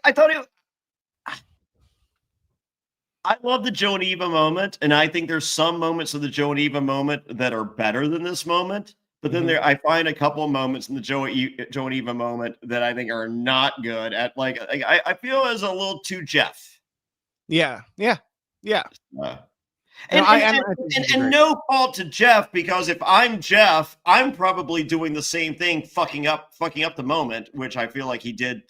love the Joe and Eva moment, and I think there's some moments of the Joe and Eva moment that are better than this moment. But then I find a couple of moments in the Joe and Eva moment that I think are not good. At I feel as a little too Jeff. Yeah. And no fault to Jeff, because if I'm Jeff, I'm probably doing the same thing, fucking up the moment, which I feel like he did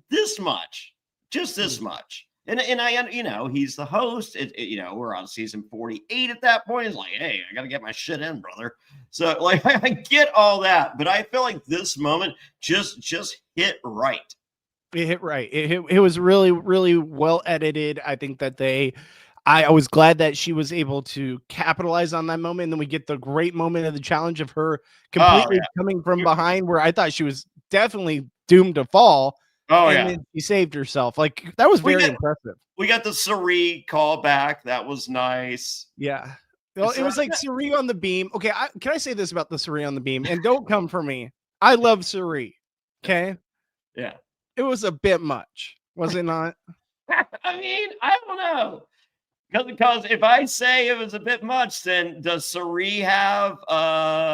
this much, just this much. And I, he's the host. We're on season 48 at that point. It's like, hey, I got to get my shit in, brother. So like, I get all that, but I feel like this moment just hit right. It hit right. It was really, really well edited. I think that I was glad that she was able to capitalize on that moment. And then we get the great moment of the challenge of her completely coming from behind, where I thought she was definitely doomed to fall. Then she saved herself. Like, that was very impressive. We got the Sari call back. That was nice. Yeah. Well, it was like Sari on the beam. Okay, can I say this about the Sari on the beam? And don't come for me. I love Sari. Okay? Yeah. It was a bit much, was it not? I mean, I don't know. Because if I say it was a bit much, then does Sari have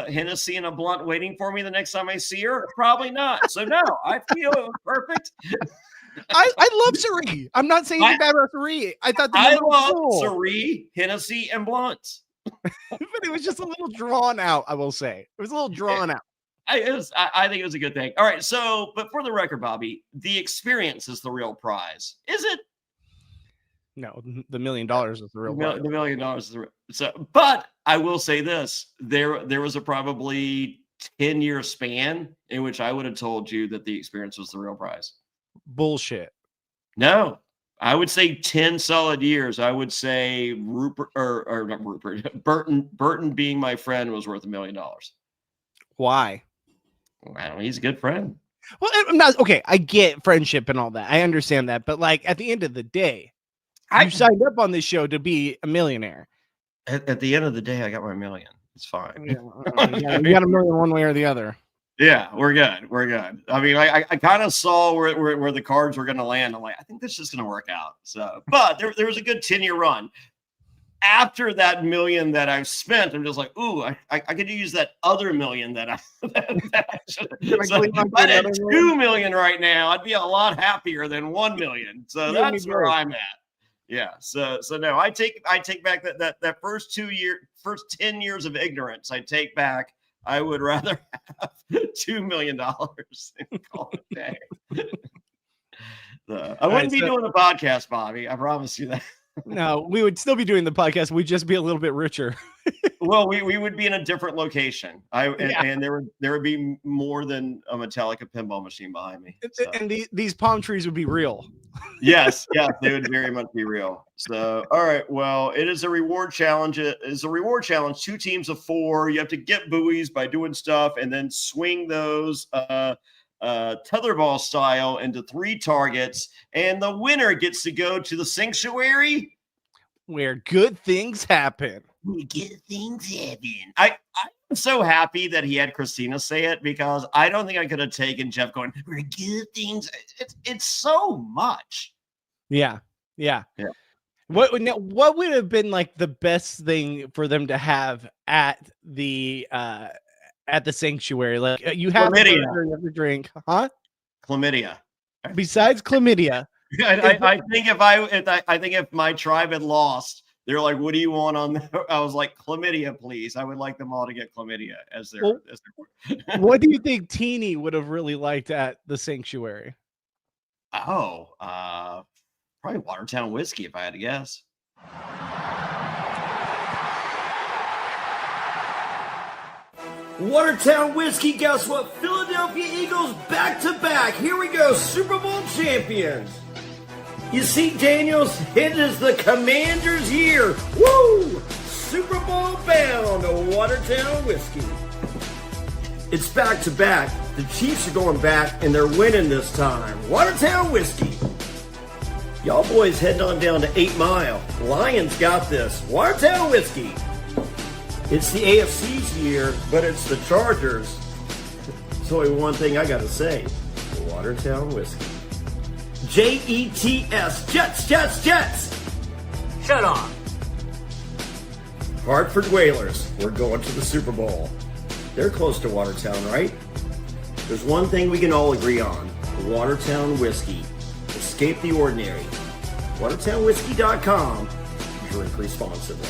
Hennessy and a blunt waiting for me the next time I see her? Probably not. So no, I feel it was perfect. I love Sari. I'm not saying anything bad about Sari. I thought I love Sari, Hennessy, and blunts. But it was just a little drawn out, I will say. It was a little drawn out. I think it was a good thing. All right, so, but for the record, Bobby, the experience is the real prize. Is it? No, the $1 million is the real prize. The $1 million is the real. So, but I will say this: there was a probably 10-year span in which I would have told you that the experience was the real prize. Bullshit. No, I would say 10 solid years. I would say Rupert or not Rupert, Burton being my friend was worth $1 million. Why? I don't know. He's a good friend. Well, I'm not okay. I get friendship and all that. I understand that, but like at the end of the day, you signed up on this show to be a millionaire. At the end of the day, I got my $1 million. It's fine. Yeah, you got $1 million one way or the other. Yeah, we're good. We're good. I mean, I kind of saw where the cards were going to land. I'm like, I think this is going to work out. So, but there was a good 10-year run. After that $1 million that I've spent, I'm just like, ooh, I could use that other $1 million that I so if I had $2 million right now, I'd be a lot happier than $1 million. So that's where I'm at. Yeah. So no, I take back that first 10 years of ignorance. I take back. I would rather have $2 million and call it a day. I wouldn't be doing the podcast, Bobby. I promise you that. No, we would still be doing the podcast. We'd just be a little bit richer. Well, we would be in a different location. And there would be more than a Metallica pinball machine behind me. So. And these palm trees would be real. Yes, they would very much be real. So, all right. Well, it is a reward challenge. It is a reward challenge. 2 teams of 4. You have to get buoys by doing stuff and then swing those tetherball style into 3 targets, and the winner gets to go to the sanctuary where good things happen. Good things happen. I'm so happy that he had Christina say it, because I don't think I could have taken Jeff going, where good things. It's so much. Yeah. What would have been like the best thing for them to have at the sanctuary? Like you have a Chlamydia. burger, you have a drink, huh? Chlamydia. Besides chlamydia, I think I think if my tribe had lost, they're like, "What do you want on?" I was like, "Chlamydia, please." I would like them all to get chlamydia as their. what do you think Teeny would have really liked at the sanctuary? Oh, probably Watertown whiskey if I had to guess. Watertown Whiskey, guess what? Philadelphia Eagles back to back. Here we go, Super Bowl champions. You see, Daniels, it is the Commanders' year. Woo! Super Bowl bound Watertown Whiskey. It's back to back. The Chiefs are going back and they're winning this time. Watertown Whiskey. Y'all boys heading on down to 8 Mile. Lions got this. Watertown Whiskey. It's the AFC's year, but it's the Chargers. There's only one thing I gotta say. Watertown Whiskey. Jets, Jets, Jets, Jets. Shut on. Hartford Whalers, we're going to the Super Bowl. They're close to Watertown, right? There's one thing we can all agree on. Watertown Whiskey. Escape the ordinary. WatertownWhiskey.com. Drink responsibly.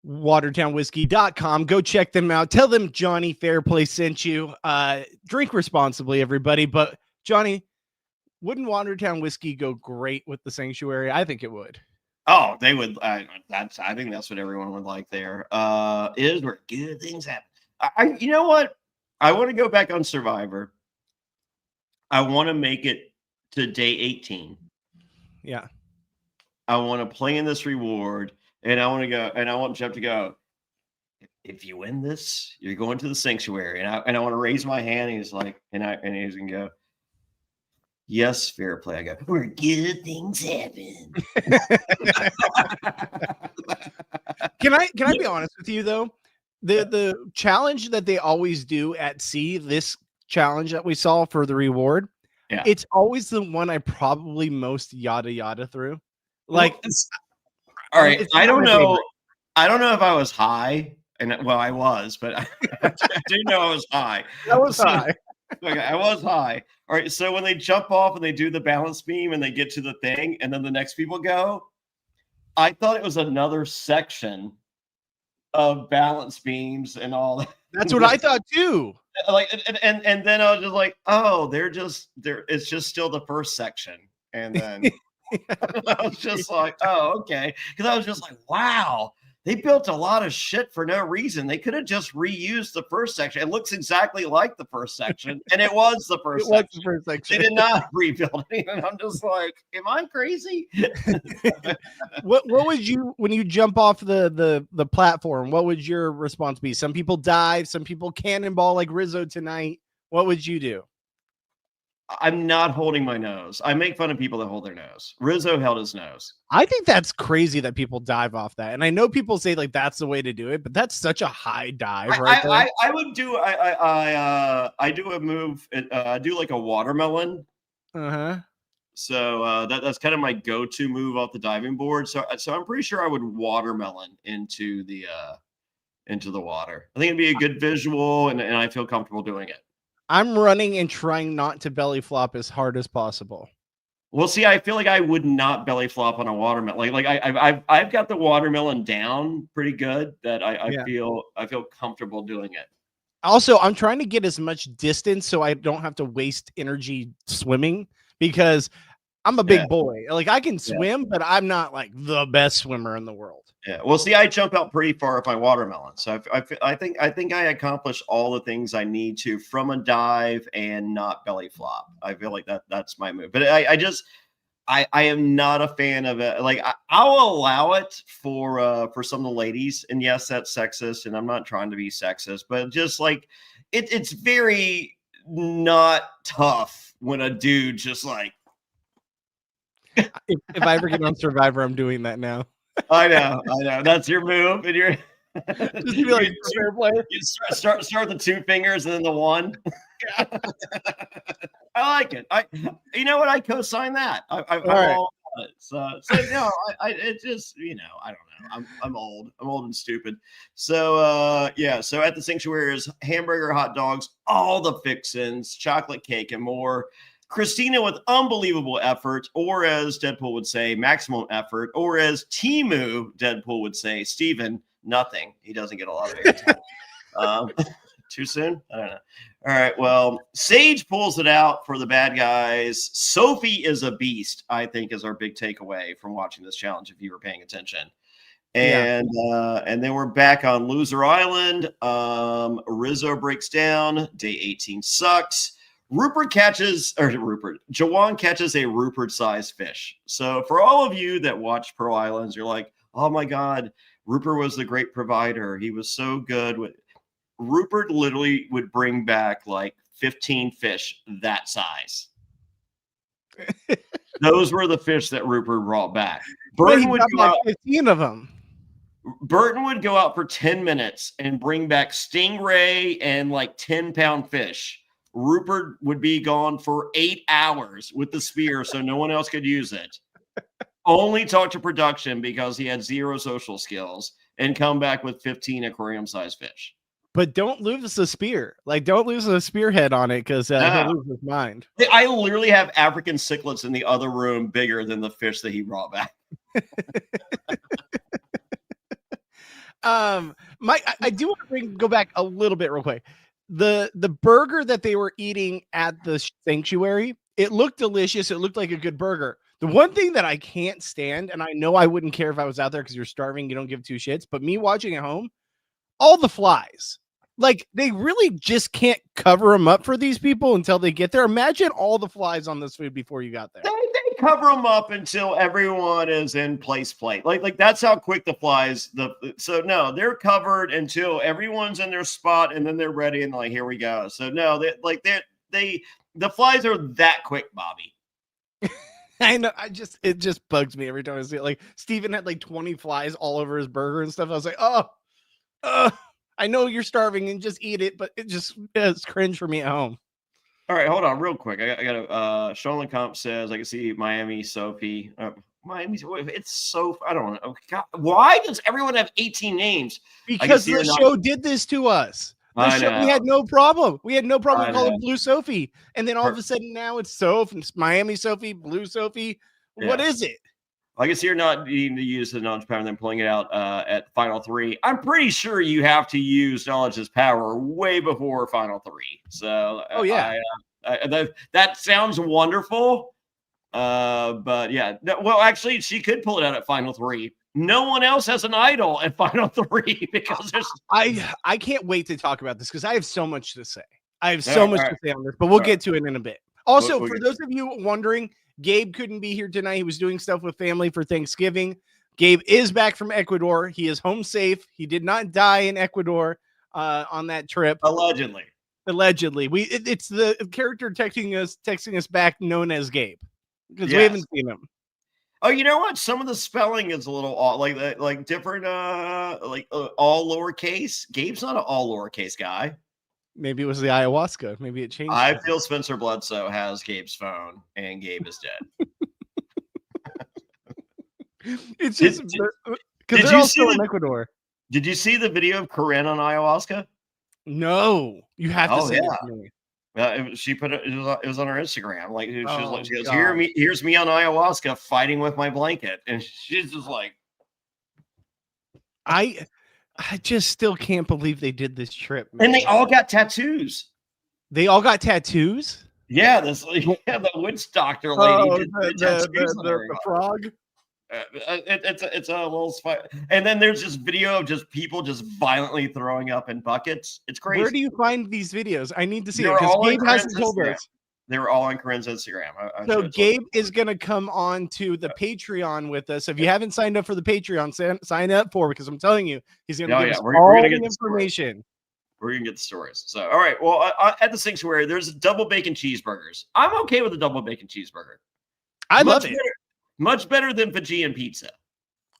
WatertownWhiskey.com. Go check them out. Tell them Jonny Fairplay sent you. Drink responsibly, everybody. But Jonny, wouldn't Watertown Whiskey go great with the sanctuary? I think it would. Oh, they would. I think that's what everyone would like there. Is where good things happen. You know what? I want to go back on Survivor. I want to make it to day 18. Yeah. I want to play in this reward, and I want to go, and I want Jeff to go. If you win this, you're going to the sanctuary, and I want to raise my hand. And he's like, and he's gonna go. Yes, fair play. I go, where good things happen. Can I be honest with you though? The challenge that they always do at sea, this challenge that we saw for the reward, yeah, it's always the one I probably most yada through. Like, all right, I don't know. Favorite. I don't know if I was high, and well, I was, but I do know I was high. I was high. Okay, I was high. All right, so when they jump off and they do the balance beam and they get to the thing, and then the next people go, I thought it was another section of balance beams and all that. That's what I thought too. Like, and then I was just like, oh, it's just still the first section, and then I was just like, oh, okay, because I was just like, wow. They built a lot of shit for no reason. They could have just reused the first section. It looks exactly like the first section, and it was the first section. The first section. They did not rebuild it. And I'm just like, am I crazy? What would you, when you jump off the platform, what would your response be? Some people dive, some people cannonball like Rizzo tonight. What would you do? I'm not holding my nose. I make fun of people that hold their nose. Rizzo held his nose. I think that's crazy that people dive off that. And I know people say like that's the way to do it, but that's such a high dive, right? I would do I do a move. I do like a watermelon. Uh-huh. So that's kind of my go-to move off the diving board. So I'm pretty sure I would watermelon into the water. I think it'd be a good visual, and I feel comfortable doing it. I'm running and trying not to belly flop as hard as possible. Well, see, I feel like I would not belly flop on a watermelon. Like I've got the watermelon down pretty good that I feel comfortable doing it. Also, I'm trying to get as much distance so I don't have to waste energy swimming, because I'm a big boy. Like I can swim, but I'm not like the best swimmer in the world. Yeah. Well, see, I jump out pretty far with my watermelon. So I think I accomplished all the things I need to from a dive and not belly flop. I feel like that's my move. But I am not a fan of it. Like I'll allow it for some of the ladies. And yes, that's sexist. And I'm not trying to be sexist, but just like it's very not tough when a dude just like. If I ever get on Survivor, I'm doing that now. I know. That's your move, and you're Just be like Fairplay. You start with the 2 fingers and then the 1. I like it. You know what? I co-sign that. I'm all about it. So no, it just, I don't know. I'm old. I'm old and stupid. So so at the sanctuary is hamburger, hot dogs, all the fixins, chocolate cake, and more. Christina with unbelievable effort, or as Deadpool would say, maximum effort, or as Timu Deadpool would say, Steven, nothing. He doesn't get a lot of airtime. Too soon? I don't know. All right. Well, Sage pulls it out for the bad guys. Sophie is a beast, I think, is our big takeaway from watching this challenge, if you were paying attention. And then we're back on Loser Island. Rizzo breaks down. Day 18 sucks. Jawan catches a Rupert-sized fish. So for all of you that watch Pearl Islands, you're like, oh my God, Rupert was the great provider. He was so good. Rupert literally would bring back like 15 fish that size. Those were the fish that Rupert brought back. Burton would go out, 15 of them. Burton would go out for 10 minutes and bring back stingray and like 10-pound fish. Rupert would be gone for 8 hours with the spear so no one else could use it. Only talk to production because he had 0 social skills and come back with 15 aquarium-sized fish. But don't lose the spear. Like, don't lose the spearhead on it because he'll lose his mind. I literally have African cichlids in the other room bigger than the fish that he brought back. I do want to go back a little bit real quick. The burger that they were eating at the sanctuary, it looked delicious. It looked like a good burger. The one thing that I can't stand, and I know I wouldn't care if I was out there because you're starving, you don't give 2 shits, but me watching at home, all the flies. Like, they really just can't cover them up for these people until they get there. Imagine all the flies on this food before you got there. They cover them up until everyone is in place plate. Like that's how quick the flies. So no, they're covered until everyone's in their spot, and then they're ready, and like, here we go. So no, the flies are that quick, Bobby. I know. It just bugs me every time I see it. Like, Steven had like 20 flies all over his burger and stuff. I was like, I know you're starving and just eat it, but it's cringe for me at home. All right, hold on real quick. I got Sean Lecomte says I can see Miami Sophie. Miami, it's so, I don't know. Oh, God, why does everyone have 18 names? Because the show did this to us. We had no problem. We had no problem calling Blue Sophie. And then all of a sudden now it's Miami Sophie, Blue Sophie. Yeah. What is it? I guess you're not needing to use the knowledge power and then pulling it out at final 3. I'm pretty sure you have to use knowledge as power way before final 3. So, that sounds wonderful. But yeah, well, actually, she could pull it out at final 3. No one else has an idol at final 3 because there's. I can't wait to talk about this because I have so much to say. I have so much to say on this, but we'll get to it in a bit. Also, for those of you wondering, Gabe couldn't be here tonight. He was doing stuff with family for Thanksgiving. Gabe is back from Ecuador. He is home safe. He did not die in Ecuador on that trip. Allegedly. It's the character texting us back known as Gabe because we haven't seen him. Oh, you know what? Some of the spelling is a little odd, like different, all lowercase. Gabe's not an all lowercase guy. Maybe it was the ayahuasca. Maybe it changed. I feel Spencer Bledsoe has Gabe's phone, and Gabe is dead. It's just because they're also in Ecuador. Did you see the video of Corinne on ayahuasca? No, you have to say it to me. She put it. It was on her Instagram. Like she goes, here's me on ayahuasca fighting with my blanket, and she's just like, I just still can't believe they did this trip, man. And they all got tattoos. They all got tattoos? Yeah, the witch doctor lady did the frog. It's a little spy. And then there's this video of just people just violently throwing up in buckets. It's crazy. Where do you find these videos? I need to see it because Gabe hasn't told us. They were all on Corinne's Instagram. So Gabe is going to come on to the Patreon with us. If you haven't signed up for the Patreon, sign up because I'm telling you, he's going to give us all the information. We're going to get the stories. So, all right. Well, at the sanctuary, there's double bacon cheeseburgers. I'm okay with a double bacon cheeseburger. I love it. Much better than Fijian pizza.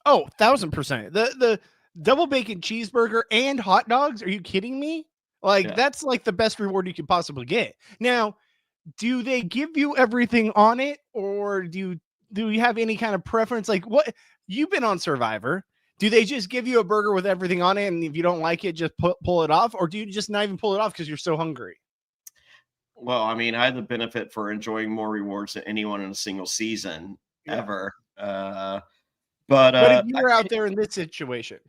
Oh, 1,000%. double bacon cheeseburger and hot dogs. Are you kidding me? Like, Yeah. that's like the best reward you could possibly get. Now, do they give you everything on it, or do you have any kind of preference? Like, what, you've been on Survivor. Do they just give you a burger with everything on it, and if you don't like it, just pull it off? Or do you just not even pull it off because you're so hungry? Well, I mean, I had the benefit for enjoying more rewards than anyone in a single season ever. But What if you were out there in this situation?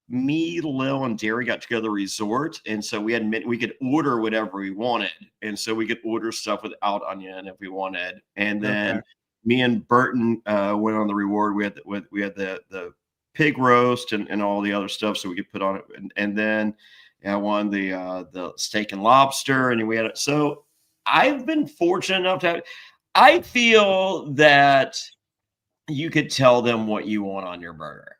Me, Lil, and Derry got to go to the resort, and so we could order whatever we wanted, and so we could order stuff without onion if we wanted, and then me and Burton went on the reward. We had the pig roast and all the other stuff, so we could put on it, and then I won the steak and lobster, and we had it. So I've been fortunate enough to have. I feel that you could tell them what you want on your burger.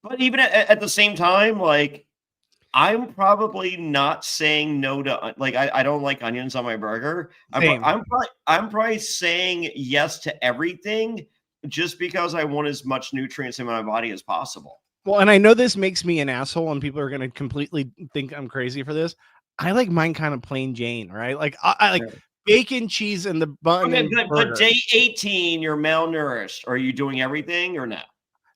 But even at the same time, like, I'm probably not saying no to, like, I don't like onions on my burger. I'm probably saying yes to everything just because I want as much nutrients in my body as possible. Well, and I know this makes me an asshole and people are going to completely think I'm crazy for this. I like mine kind of plain Jane, right? Like, I like bacon, cheese, and the bun. Okay, but day 18, you're malnourished. Are you doing everything or no?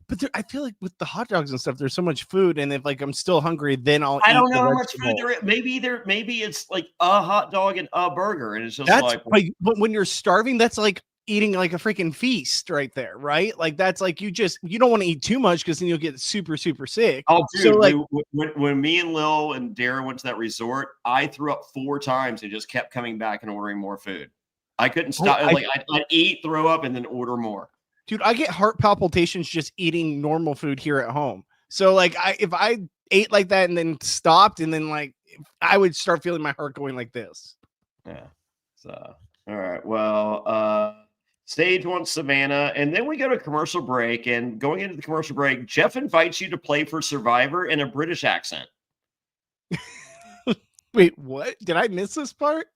But I feel like with the hot dogs and stuff, there's so much food, and if like I'm still hungry, then I'll. I don't know how much food there is. Maybe it's like a hot dog and a burger, and it's just like but when you're starving, that's like eating like a freaking feast right there, right? Like that's like you don't want to eat too much because then you'll get super sick. Oh, dude! So like when me and Lil and Darren went to that resort, I threw up 4 times and just kept coming back and ordering more food. I couldn't stop. I'd eat, throw up, and then order more. Dude, I get heart palpitations just eating normal food here at home. So like if I ate like that and then stopped and then like I would start feeling my heart going like this. Yeah. So all right. Well, stage 1 Savannah, and then we go to commercial break. And going into the commercial break, Jeff invites you to play for Survivor in a British accent. Wait, what? Did I miss this part?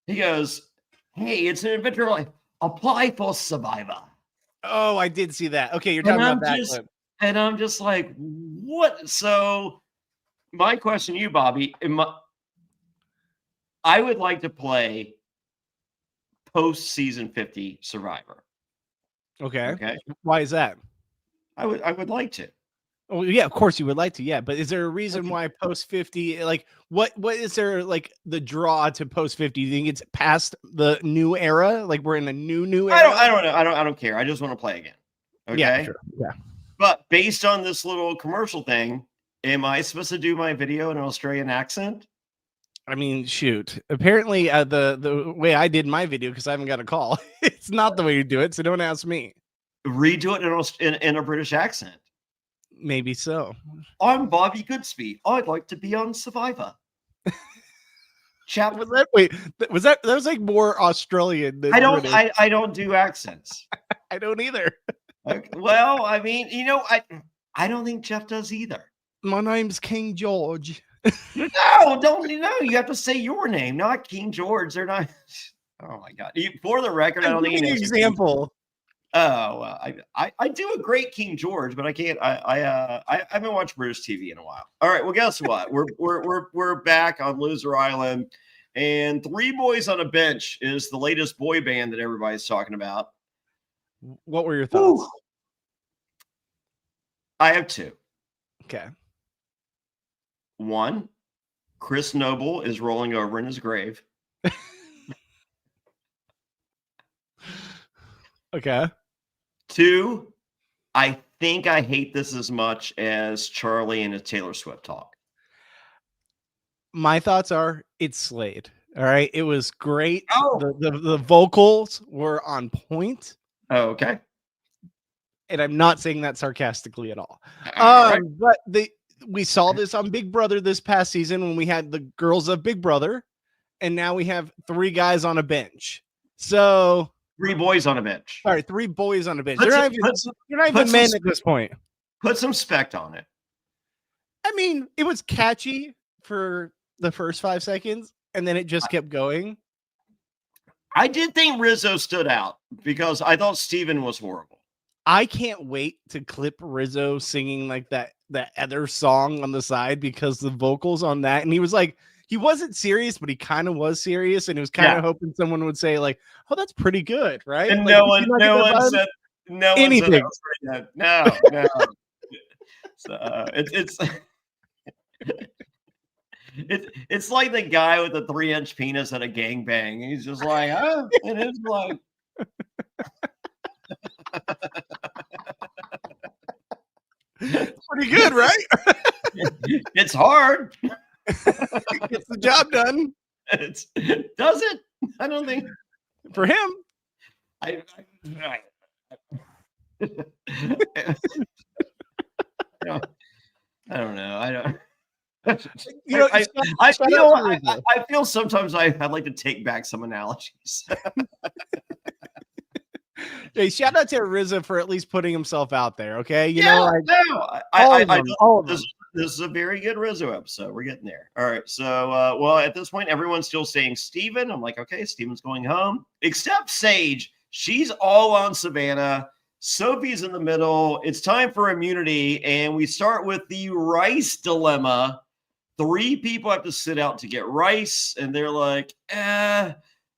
He goes, "Hey, it's an adventure life. Apply for Survivor." Oh, I did see that. Okay, you're talking about that clip. And I'm just like, what? So my question to you, Bobby, I would like to play post season 50 Survivor. Okay. Why is that? I would like to. Oh yeah, of course you would like to. Yeah, but is there a reason why post 50? Like, what is there like the draw to post 50? Do you think it's past the new era? Like we're in a new era? I don't know. I don't care. I just want to play again. Okay. Yeah, sure. Yeah. But based on this little commercial thing, am I supposed to do my video in an Australian accent? I mean, shoot. Apparently, the way I did my video, because I haven't got a call, it's not the way you do it. So don't ask me. Redo it in a British accent. Maybe so. I'm Bobby Goodsby. I'd like to be on Survivor. Chap, was that was like more Australian than British. I don't do accents. I don't either. Okay. Well, I mean, I don't think Jeff does either. My name's King George. You have to say your name, not King George. They're not. Oh my God! For the record, I don't think an example. Oh, well, I do a great King George, but I can't. I haven't watched British TV in a while. All right, well, guess what? We're back on Loser Island, and Three Boys on a Bench is the latest boy band that everybody's talking about. What were your thoughts? Ooh. I have 2. Okay. 1, Chris Noble is rolling over in his grave. Okay. 2, I think I hate this as much as Charlie and his Taylor Swift talk. My thoughts are it's Slade. All right. It was great. Oh. The vocals were on point. Oh, okay. And I'm not saying that sarcastically at all. Right. But we saw this on Big Brother this past season when we had the girls of Big Brother, and now we have 3 guys on a bench. So 3 boys on a bench. All right, 3 boys on a bench. They're not even men at this point. Put some spec on it. I mean, it was catchy for the first 5 seconds, and then it just kept going. I did think Rizzo stood out because I thought Steven was horrible. I can't wait to clip Rizzo singing like that other song on the side, because the vocals on that, and he was like, he wasn't serious, but he kind of was serious, and he was kind of hoping someone would say like, "Oh, that's pretty good," right? And like, no one said anything. that was pretty good. No. So it's it's like the guy with the 3-inch penis at a gangbang. He's just like, oh, it is like. Pretty good, right? It's hard. It gets the job done. Does it? I don't think for him. I don't know. I don't. You know, I feel sometimes I'd like to take back some analogies. Hey, shout out to Rizzo for at least putting himself out there. Okay, This is a very good Rizzo episode. We're getting there. All right. So, well, at this point, everyone's still saying Steven. I'm like, okay, Steven's going home, except Sage. She's all on Savannah. Sophie's in the middle. It's time for immunity, and we start with the rice dilemma. 3 people have to sit out to get rice, and they're like,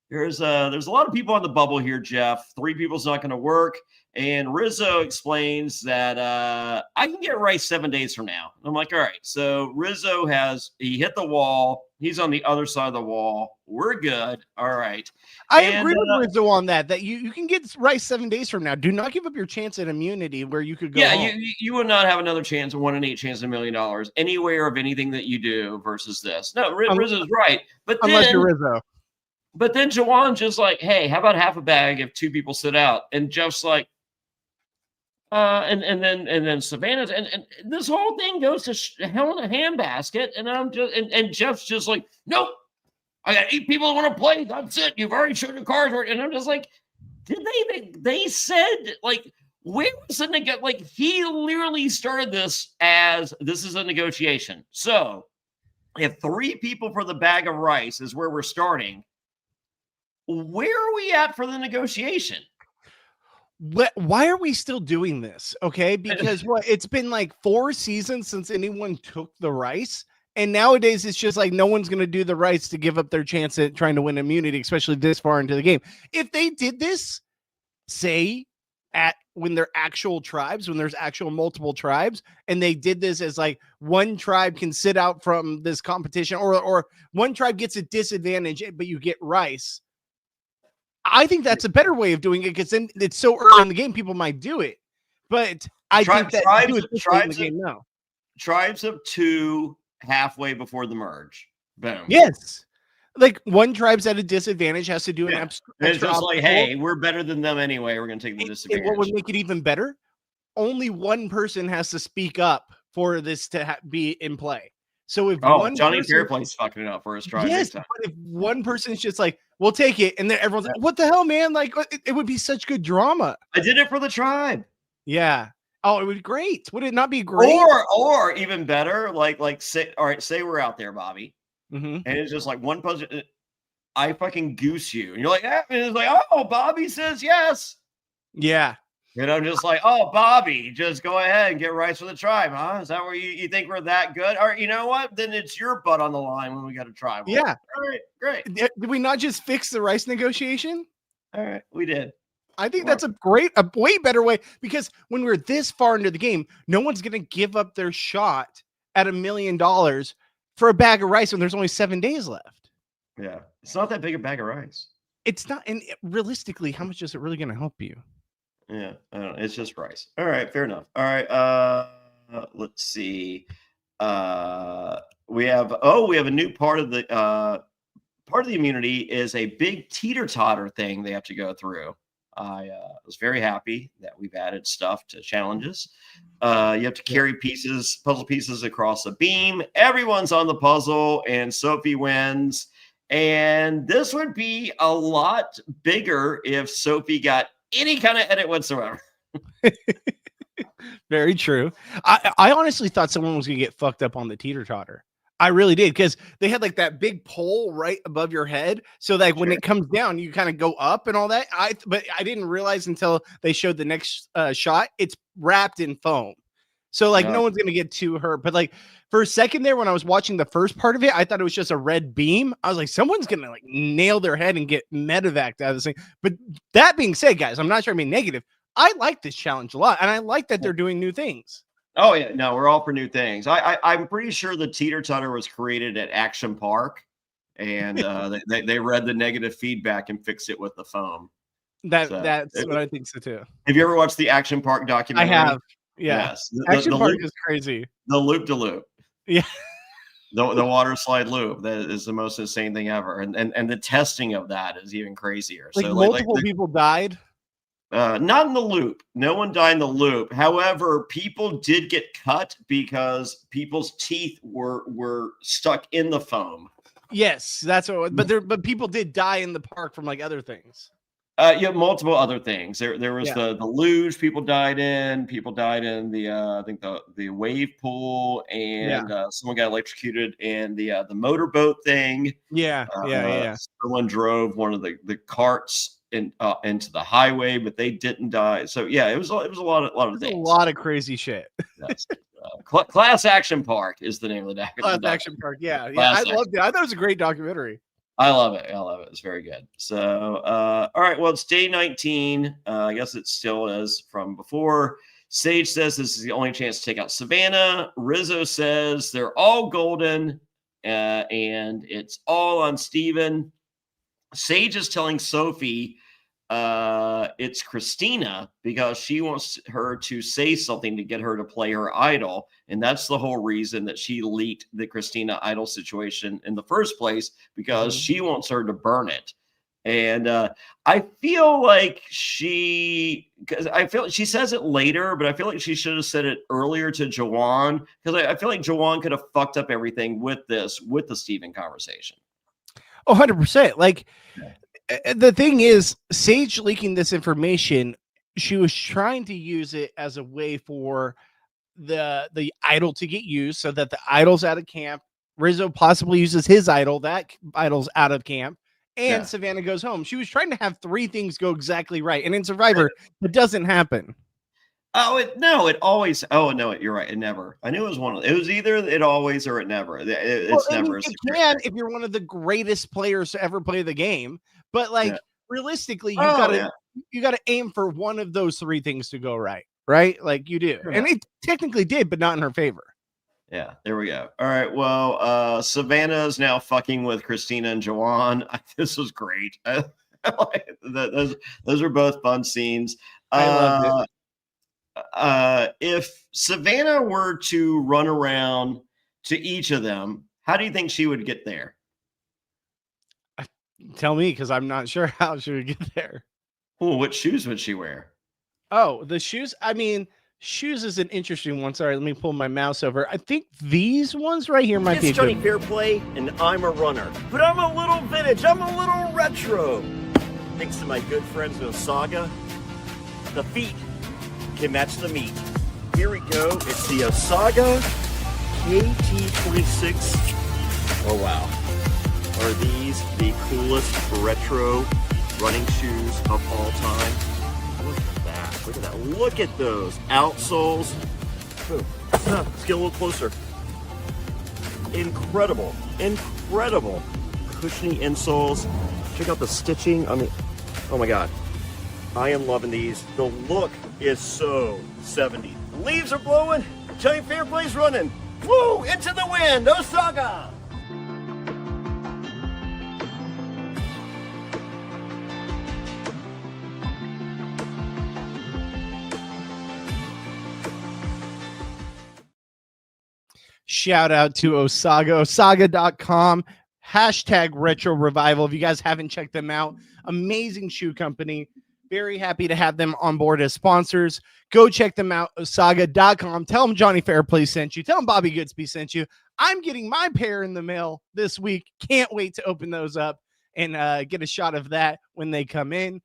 there's a lot of people on the bubble here, Jeff. 3 people's not going to work. And Rizzo explains that I can get rice 7 days from now. And I'm like, all right. So Rizzo he hit the wall. He's on the other side of the wall. We're good. All right. I agree with Rizzo on that you can get rice 7 days from now. Do not give up your chance at immunity where you could go. Yeah, you would not have another chance, a 1 in 8 chance of $1 million anywhere of anything that you do versus this. No, Rizzo's right. But unless you're Rizzo. But then Jawan's just like, hey, how about half a bag if 2 people sit out? And Jeff's like, and then Savannah's and this whole thing goes to hell in a handbasket. And I'm just and Jeff's just like, nope, I got 8 people that want to play. That's it. You've already shown your cards. And I'm just like, did they said like, where was the like he literally started this as this is a negotiation. So if 3 people for the bag of rice is where we're starting, where are we at for the negotiation? Why are we still doing this? Okay, because it's been like 4 seasons since anyone took the rice, and nowadays it's just like no one's going to do the rice to give up their chance at trying to win immunity, especially this far into the game. If they did this, say when they're actual tribes, when there's actual multiple tribes, and they did this as like one tribe can sit out from this competition, or one tribe gets a disadvantage, but you get rice. I think that's a better way of doing it, because then it's so early in the game, people might do it. But I think that tribes of 2 halfway before the merge. Boom. Yes. Like one tribe's at a disadvantage has to do an extra. It's just like, hey, we're better than them anyway. We're going to take the disadvantage. And what would make it even better? Only one person has to speak up for this to be in play. So if Jonny Fairplay's fucking it up for his tribe. Yes, but if one person's just like, we'll take it, and then everyone's like, what the hell, man? Like, it would be such good drama. I did it for the tribe. Yeah. Oh, it would be great. Would it not be great? Or even better, say we're out there, Bobby, and it's just like one person, I fucking goose you, and you're like, and it's like, oh, Bobby says yes. Yeah. And I'm just like, oh, Bobby, just go ahead and get rice for the tribe, huh? Is that where you think we're that good? All right, you know what? Then it's your butt on the line when we got a tribe. Yeah. All right, great. Did we not just fix the rice negotiation? All right, we did. I think that's a way better way, because when we're this far into the game, no one's going to give up their shot at $1 million for a bag of rice when there's only 7 days left. Yeah. It's not that big a bag of rice. It's not. And realistically, how much is it really going to help you? Yeah, I don't know. It's just rice. All right, fair enough. All right, let's see. We have a new part of the immunity is a big teeter-totter thing they have to go through. I was very happy that we've added stuff to challenges. You have to carry puzzle pieces across a beam. Everyone's on the puzzle, and Sophie wins. And this would be a lot bigger if Sophie got any kind of edit whatsoever. Very true. I honestly thought someone was going to get fucked up on the teeter-totter. I really did, because they had like that big pole right above your head, so like when Sure. it comes down, you kind of go up and all that. But I didn't realize until they showed the next shot, it's wrapped in foam, so like Yeah. no one's gonna get too hurt. But like for a second there, when I was watching the first part of it, I thought it was just a red beam. I was like, someone's gonna like nail their head and get medevaced out of this thing. But that being said, guys, I'm not trying to be negative. I like this challenge a lot, and I like that they're doing new things. Oh yeah, no, we're all for new things. I'm pretty sure the teeter totter was created at Action Park, and they read the negative feedback and fixed it with the foam. That's So, what I think so too. have you ever watched the Action Park I documentary? have, yeah. Yes. Action The Park loop, is crazy. the loop de loop, Yeah. the water slide loop. That is the most insane thing ever, and the testing of that is even crazier. Like So multiple people died. not in the loop. No one died in the loop. However, people did get cut because people's teeth were stuck in the foam. Yes, that's what. But people did die in the park from like other things. Yeah, multiple other things. There was Yeah. the luge people died in. People died in the I think the wave pool, and someone got electrocuted in the motorboat thing. Yeah. Someone drove one of the carts into the highway, but they didn't die. So yeah, it was a lot of There's things. a lot of crazy shit. Yes. Class Action Park is the name of the Class Action Park. Yeah. Class I Action. loved it. I thought it was a great documentary. I love it. It's very good. So, all right. Well, it's day 19. I guess it still is from before. Sage says this is the only chance to take out Savannah. Rizzo says they're all golden, and it's all on Steven. Sage is telling Sophie it's Christina because she wants her to say something to get her to play her idol, and that's the whole reason that she leaked the Christina idol situation in the first place, because she wants her to burn it. And I feel like she says it later, but I feel like she should have said it earlier to Jawan, because I feel like Jawan could have fucked up everything with the Steven conversation. 100%. Like, the thing is, Sage leaking this information, she was trying to use it as a way for the idol to get used, so that the idol's out of camp. Rizzo possibly uses his idol, that idol's out of camp, and Savannah goes home. She was trying to have three things go exactly right, and in Survivor, it doesn't happen. It always. Oh no, you're right. It never. I knew it was one of. It was either it always or it never. It's never. It can if you're one of the greatest players to ever play the game, but like realistically, you gotta aim for one of those three things to go right, right? Like you do, and it technically did, but not in her favor. Yeah, there we go. All right. Well, Savannah is now fucking with Christina and Jawan. This was great. Those are both fun scenes. I loved it. If Savannah were to run around to each of them, how do you think she would get there? Tell me, because I'm not sure how she would get there. Oh, what shoes would she wear? Oh, the shoes. I mean, shoes is an interesting one. Sorry, let me pull my mouse over. I think these ones right here might be. It's Jonny Fairplay, and I'm a runner. But I'm a little vintage, I'm a little retro. Thanks to my good friends in Osaga, the feet can match the meat. Here we go. It's the Osaga KT26. Oh, wow. Are these the coolest retro running shoes of all time? Look at that. Look at that. Look at those outsoles. Let's get a little closer. Incredible. Incredible. Cushiony insoles. Check out the stitching on the... Oh, my God. I am loving these. The look is so 70s. Leaves are blowing. Jonny Fairplay's running. Woo! Into the wind. Osaga! Shout out to Osaga, osaga.com, hashtag retro revival. If you guys haven't checked them out, amazing shoe company. Very happy to have them on board as sponsors. Go check them out, osaga.com. Tell them Jonny Fairplay sent you. Tell them Bobby Goodsby sent you. I'm getting my pair in the mail this week. Can't wait to open those up and get a shot of that when they come in.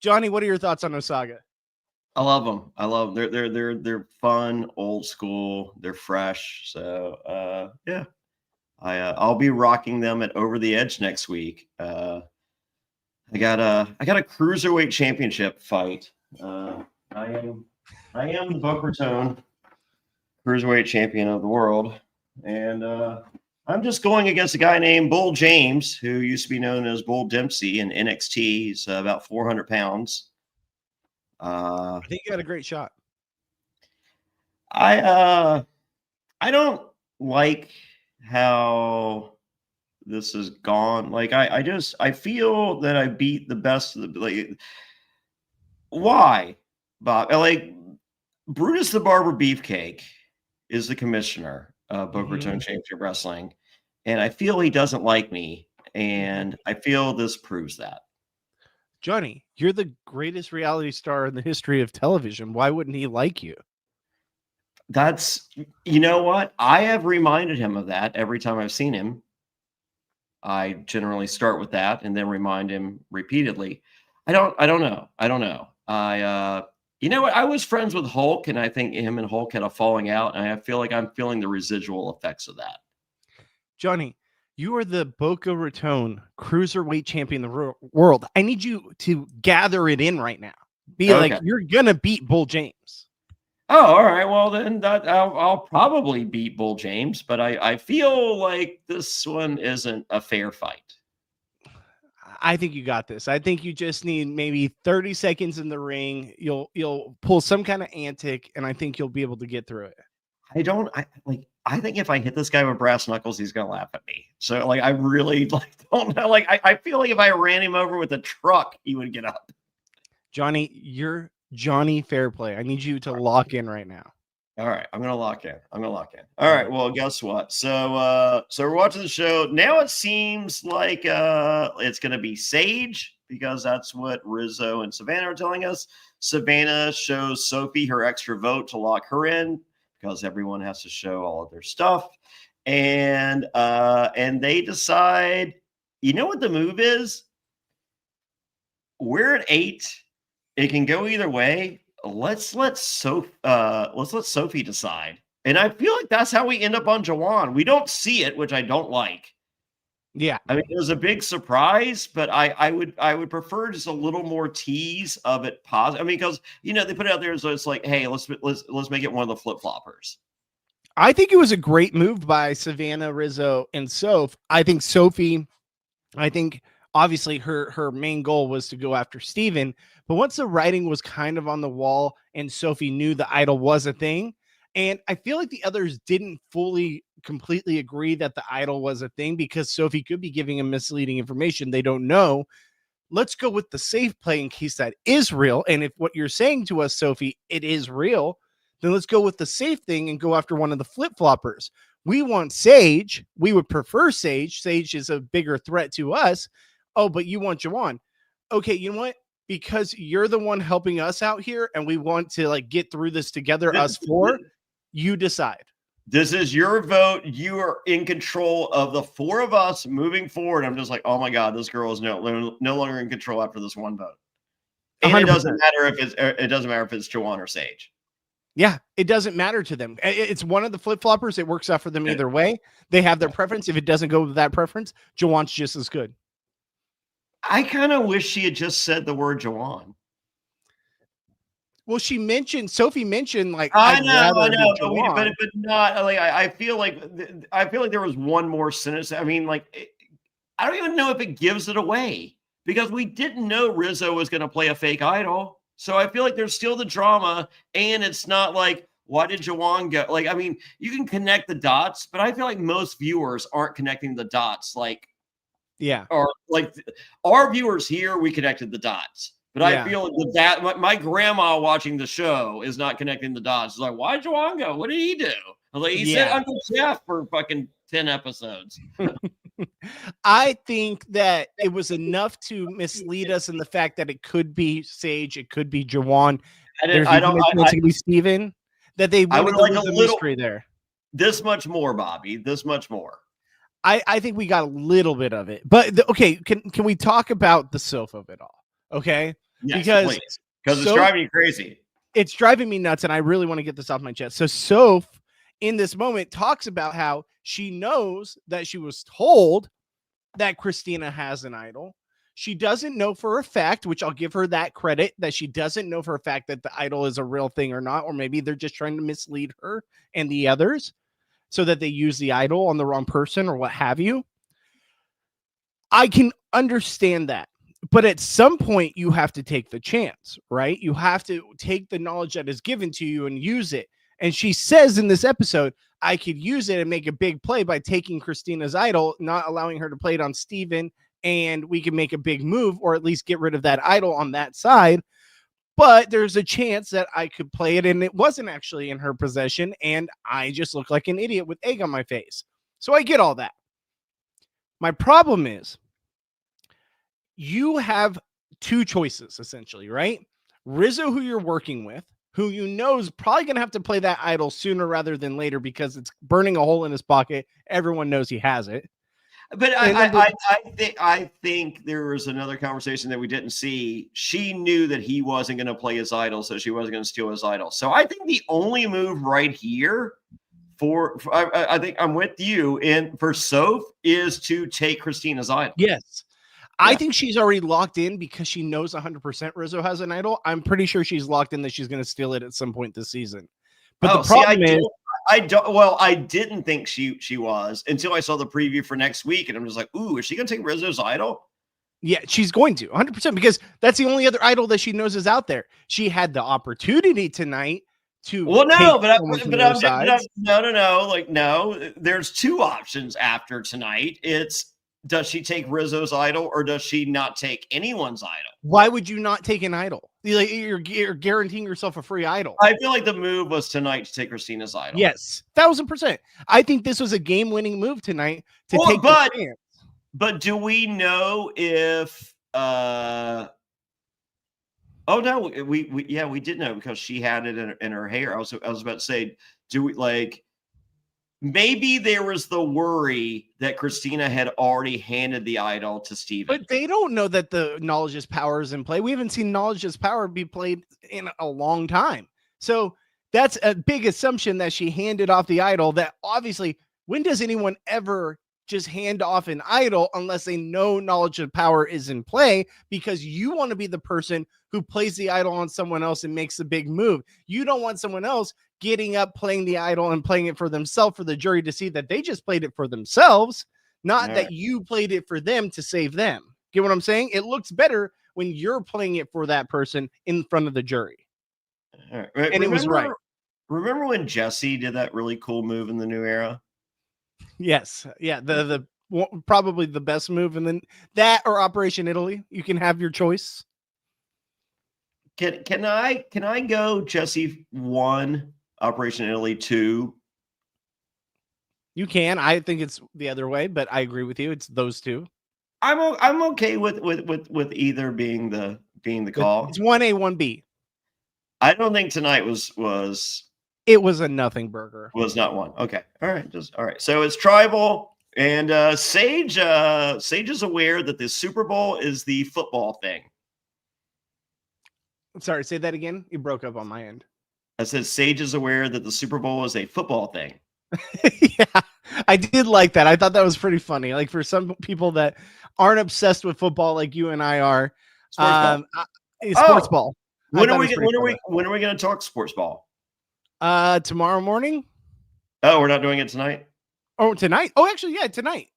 Johnny, what are your thoughts on Osaga? I love them. I love them. They're fun, old school. They're fresh. So yeah, I'll be rocking them at Over the Edge next week. I got a cruiserweight championship fight. I am the Boca Raton cruiserweight champion of the world, and I'm just going against a guy named Bull James, who used to be known as Bull Dempsey in NXT. He's about 400 pounds. I think you got a great shot. I don't like how this has gone. Like I feel that I beat the best of the like. Why, Bob? Like Brutus the Barber Beefcake is the commissioner of Boca Raton Championship Wrestling, and I feel he doesn't like me, and I feel this proves that. Johnny, you're the greatest reality star in the history of television. Why wouldn't he like you? That's, you know what? I have reminded him of that every time I've seen him. I generally start with that and then remind him repeatedly. I don't know. You know what? I was friends with Hulk, and I think him and Hulk had a falling out, and I feel like I'm feeling the residual effects of that. Johnny, you are the Boca Raton cruiserweight champion of the world. I need you to gather it in right now. Be Okay. like, you're gonna beat Bull James. Oh, all right. Well, then I'll probably beat Bull James, but I feel like this one isn't a fair fight. I think you got this. I think you just need maybe 30 seconds in the ring. You'll pull some kind of antic, and I think you'll be able to get through it. I think if I hit this guy with brass knuckles, he's gonna laugh at me. So I really don't know. I feel like if I ran him over with a truck, he would get up. Johnny, you're Jonny Fairplay. I need you to lock in right now. All right, I'm gonna lock in. All right. Well, guess what? So we're watching the show now. It seems like it's gonna be Sage, because that's what Rizzo and Savannah are telling us. Savannah shows Sophie her extra vote to lock her in, because everyone has to show all of their stuff, and they decide, you know what the move is? We're at 8. It can go either way. Let's let Sophie decide. And I feel like that's how we end up on Jawan. We don't see it, which I don't like. Yeah. I mean, it was a big surprise, but I would prefer just a little more tease of it positive. I mean, because they put it out there, so it's like, hey, let's make it one of the flip-floppers. I think it was a great move by Savannah, Rizzo, and Soph. I think Sophie, obviously her main goal was to go after Steven, but once the writing was kind of on the wall and Sophie knew the idol was a thing, and I feel like the others didn't completely agree that the idol was a thing, because Sophie could be giving them misleading information they don't know. Let's go with the safe play in case that is real. And if what you're saying to us, Sophie, it is real, then let's go with the safe thing and go after one of the flip-floppers. We want Sage. We would prefer Sage. Sage is a bigger threat to us. Oh, but you want Jawan. Okay, you know what? Because you're the one helping us out here, and we want to get through this together, us four, you decide. This is your vote. You are in control of the 4 of us moving forward. I'm just like, oh my God, this girl is no longer in control after this one vote. And 100%. It doesn't matter if it's Jawan or Sage. Yeah, it doesn't matter to them. It's one of the flip-floppers. It works out for them either way. They have their preference. If it doesn't go with that preference, Jawan's just as good. I kind of wish she had just said the word Jawan. Well, Sophie mentioned I know, but not like I feel like there was one more sentence. I mean, I don't even know if it gives it away, because we didn't know Rizzo was going to play a fake idol. So I feel like there's still the drama, and it's not like, why did Jawan go? I mean, you can connect the dots, but I feel like most viewers aren't connecting the dots. Yeah. Or our viewers here, we connected the dots. But I feel like that my grandma watching the show is not connecting the dots. It's like, why did Jawan go? What did he do? He said Uncle Jeff for fucking 10 episodes. I think that it was enough to mislead us in the fact that it could be Sage, it could be Jawan. It could be Steven. That they wanted to leave the mystery there. This much more, Bobby. This much more. I think we got a little bit of it. But okay, can we talk about the Soph of it all? Okay? Yes, because it's driving you crazy. It's driving me nuts, and I really want to get this off my chest. So Soph in this moment talks about how she knows that she was told that Christina has an idol. She doesn't know for a fact, which I'll give her that credit, that she doesn't know for a fact that the idol is a real thing or not, or maybe they're just trying to mislead her and the others so that they use the idol on the wrong person or what have you. I can understand that. But at some point, you have to take the chance, right? You have to take the knowledge that is given to you and use it. And she says in this episode, I could use it and make a big play by taking Christina's idol, not allowing her to play it on Steven, and we can make a big move or at least get rid of that idol on that side. But there's a chance that I could play it and it wasn't actually in her possession, and I just look like an idiot with egg on my face. So I get all that. My problem is, you have two choices, essentially, right? Rizzo, who you're working with, who you know is probably going to have to play that idol sooner rather than later because it's burning a hole in his pocket. Everyone knows he has it. But I think there was another conversation that we didn't see. She knew that he wasn't going to play his idol, so she wasn't going to steal his idol. So I think the only move right here I think I'm with you for Soph is to take Christina's idol. Yes. I think she's already locked in because she knows 100% Rizzo has an idol. I'm pretty sure she's locked in that she's going to steal it at some point this season. But the problem is, I didn't think she was until I saw the preview for next week, and I'm just like, ooh, is she going to take Rizzo's idol? Yeah, she's going to 100% because that's the only other idol that she knows is out there. She had the opportunity tonight to. Well, no, no. Like, no, there's two options after tonight. It's, does she take Rizzo's idol or does she not take anyone's idol? Why would you not take an idol? You're guaranteeing yourself a free idol. I feel like the move was tonight to take Christina's idol. Yes, 1000%. I think this was a game-winning move tonight to take the chance. But do we know if? Oh no, we did know because she had it in her hair. I was about to say, do we like? Maybe there was the worry that Christina had already handed the idol to Steven. But they don't know that the knowledge is power is in play. We haven't seen knowledge is power be played in a long time. So that's a big assumption that she handed off the idol. That obviously, when does anyone ever just hand off an idol unless they know knowledge of power is in play? Because you want to be the person who plays the idol on someone else and makes a big move. You don't want someone else getting up, playing the idol and playing it for themselves for the jury to see that they just played it for themselves, not that you played it for them to save them. Get what I'm saying? It looks better when you're playing it for that person in front of the jury. All right. And it was right. Remember when Jesse did that really cool move in the New Era? Yes. Yeah. The probably the best move. And then that or Operation Italy, you can have your choice. Can I go Jesse 1, Operation Italy 2? You can. I think it's the other way, but I agree with you. It's those two. I'm okay with either being the call. It's 1A, 1B. I don't think tonight was. It was a nothing burger. Was not one. Okay. All right. So it's tribal, and Sage is aware that the Super Bowl is the football thing. Sorry, say that again. You broke up on my end. I said Sage is aware that the Super Bowl is a football thing. Yeah, I did like that. I thought that was pretty funny. Like for some people that aren't obsessed with football like you and I are. Sports ball. When are we going to talk sports ball? Tomorrow morning. Oh, we're not doing it tonight. Oh, tonight. Oh, actually, yeah, tonight.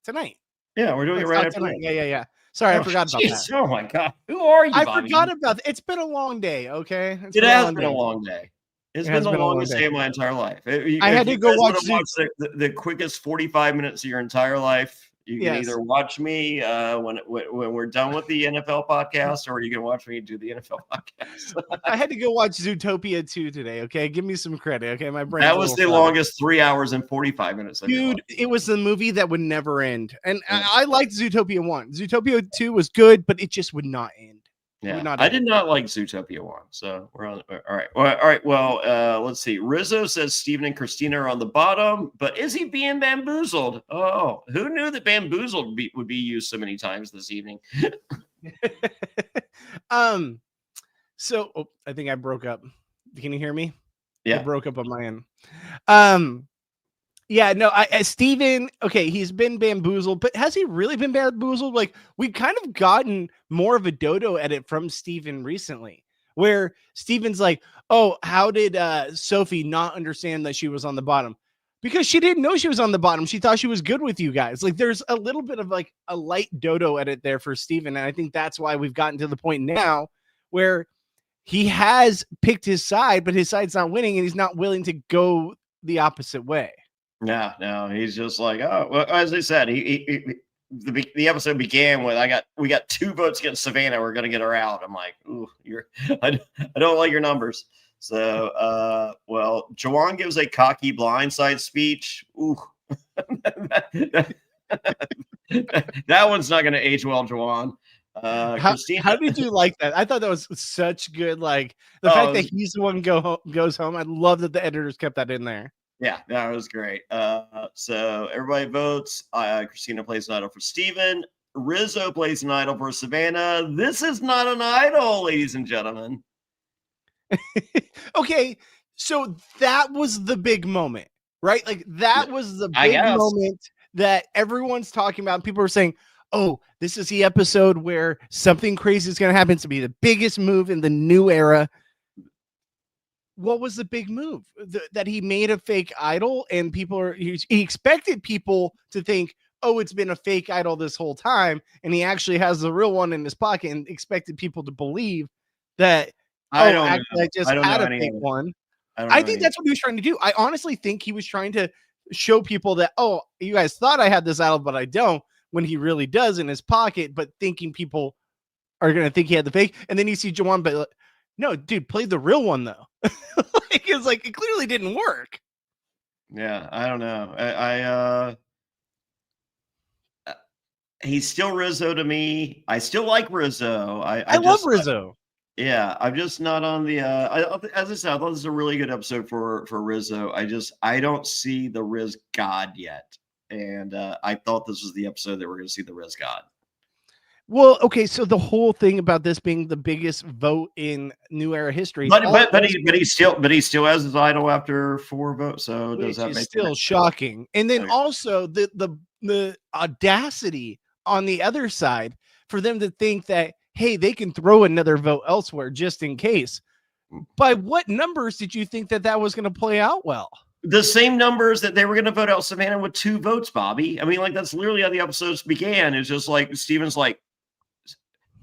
Yeah, we're doing it right after tonight. Yeah. Sorry, I forgot about that. Oh my God, who are you? I forgot about it. It's been a long day. Okay, it has been a long day. It's been the longest day of my entire life. I had to go watch the quickest 45 minutes of your entire life. You can either watch me when we're done with the NFL podcast, or you can watch me do the NFL podcast. I had to go watch Zootopia 2 today. Okay, give me some credit. Okay, my brain. That was the longest 3 hours and 45 minutes. Dude, it was the movie that would never end, and I liked Zootopia 1. Zootopia 2 was good, but it just would not end. Yeah, I did not like Zootopia 1. So we're on. All right. Well, let's see. Rizzo says Steven and Christina are on the bottom, but is he being bamboozled? Oh, who knew that bamboozled would be used so many times this evening? So I think I broke up. Can you hear me? Yeah, I broke up on my end. Yeah, no, Steven, okay, he's been bamboozled, but has he really been bamboozled? Like, we've kind of gotten more of a dodo edit from Steven recently, where Steven's like, oh, how did Sophie not understand that she was on the bottom? Because she didn't know she was on the bottom. She thought she was good with you guys. Like, there's a little bit of like a light dodo edit there for Steven. And I think that's why we've gotten to the point now where he has picked his side, but his side's not winning, and he's not willing to go the opposite way. Yeah, no, he's just like, oh, well, as I said, the episode began with we got 2 votes against Savannah. We're gonna get her out. I'm like, ooh, I don't like your numbers. So, well, Jawan gives a cocky blindside speech. Ooh, that one's not gonna age well, Jawan. How did you like that? I thought that was such good. Like the fact that he's the one goes home. I love that the editors kept that in there. Yeah, that was great. So everybody votes. Christina plays an idol for Steven. Rizzo plays an idol for Savannah. This is not an idol, ladies and gentlemen. Okay, so that was the big moment, right? Like that was the big moment that everyone's talking about. People are saying, oh, this is the episode where something crazy is going to happen to be the biggest move in the new era. What was the big move? That he made a fake idol, and he expected people to think, oh, it's been a fake idol this whole time, and he actually has the real one in his pocket, and expected people to believe that, I just had a fake one. I think that's what he was trying to do. I honestly think he was trying to show people that, oh, you guys thought I had this idol, but I don't, when he really does in his pocket, but thinking people are going to think he had the fake. And then you see Jawan, but no, dude, play the real one though. It's like, it clearly didn't work. Yeah, I don't know. He's still Rizzo to me. I still like Rizzo. I love Rizzo. Yeah, I'm just not on the. As I said, I thought this was a really good episode for Rizzo. I don't see the Riz God yet, and I thought this was the episode that we're going to see the Riz God. Well, okay, so the whole thing about this being the biggest vote in New Era history, but he still has his idol after 4 votes. So does that make still shocking? And then also the audacity on the other side for them to think that, hey, they can throw another vote elsewhere just in case. By what numbers did you think that was going to play out well? The same numbers that they were going to vote out Savannah with 2 votes, Bobby. I mean, like, that's literally how the episodes began. It's just like Steven's like,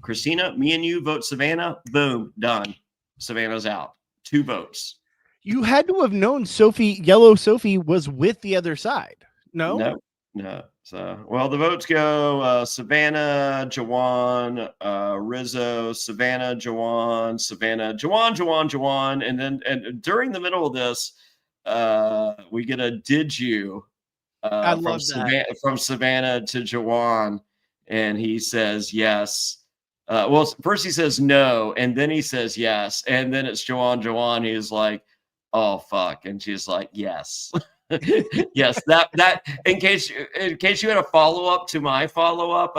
Christina, me and you vote Savannah. Boom, done. Savannah's out. 2 votes. You had to have known Yellow Sophie was with the other side. No. So, well, the votes go Savannah, Jawan, Rizzo, Savannah, Jawan, and then during the middle of this, we get a "Did you?" From Savannah to Jawan, and he says yes. Well, first he says no, and then he says yes, and then it's Jawan. He's like, "Oh fuck," and she's like, "Yes." Yes, that in case you had a follow-up to my follow-up,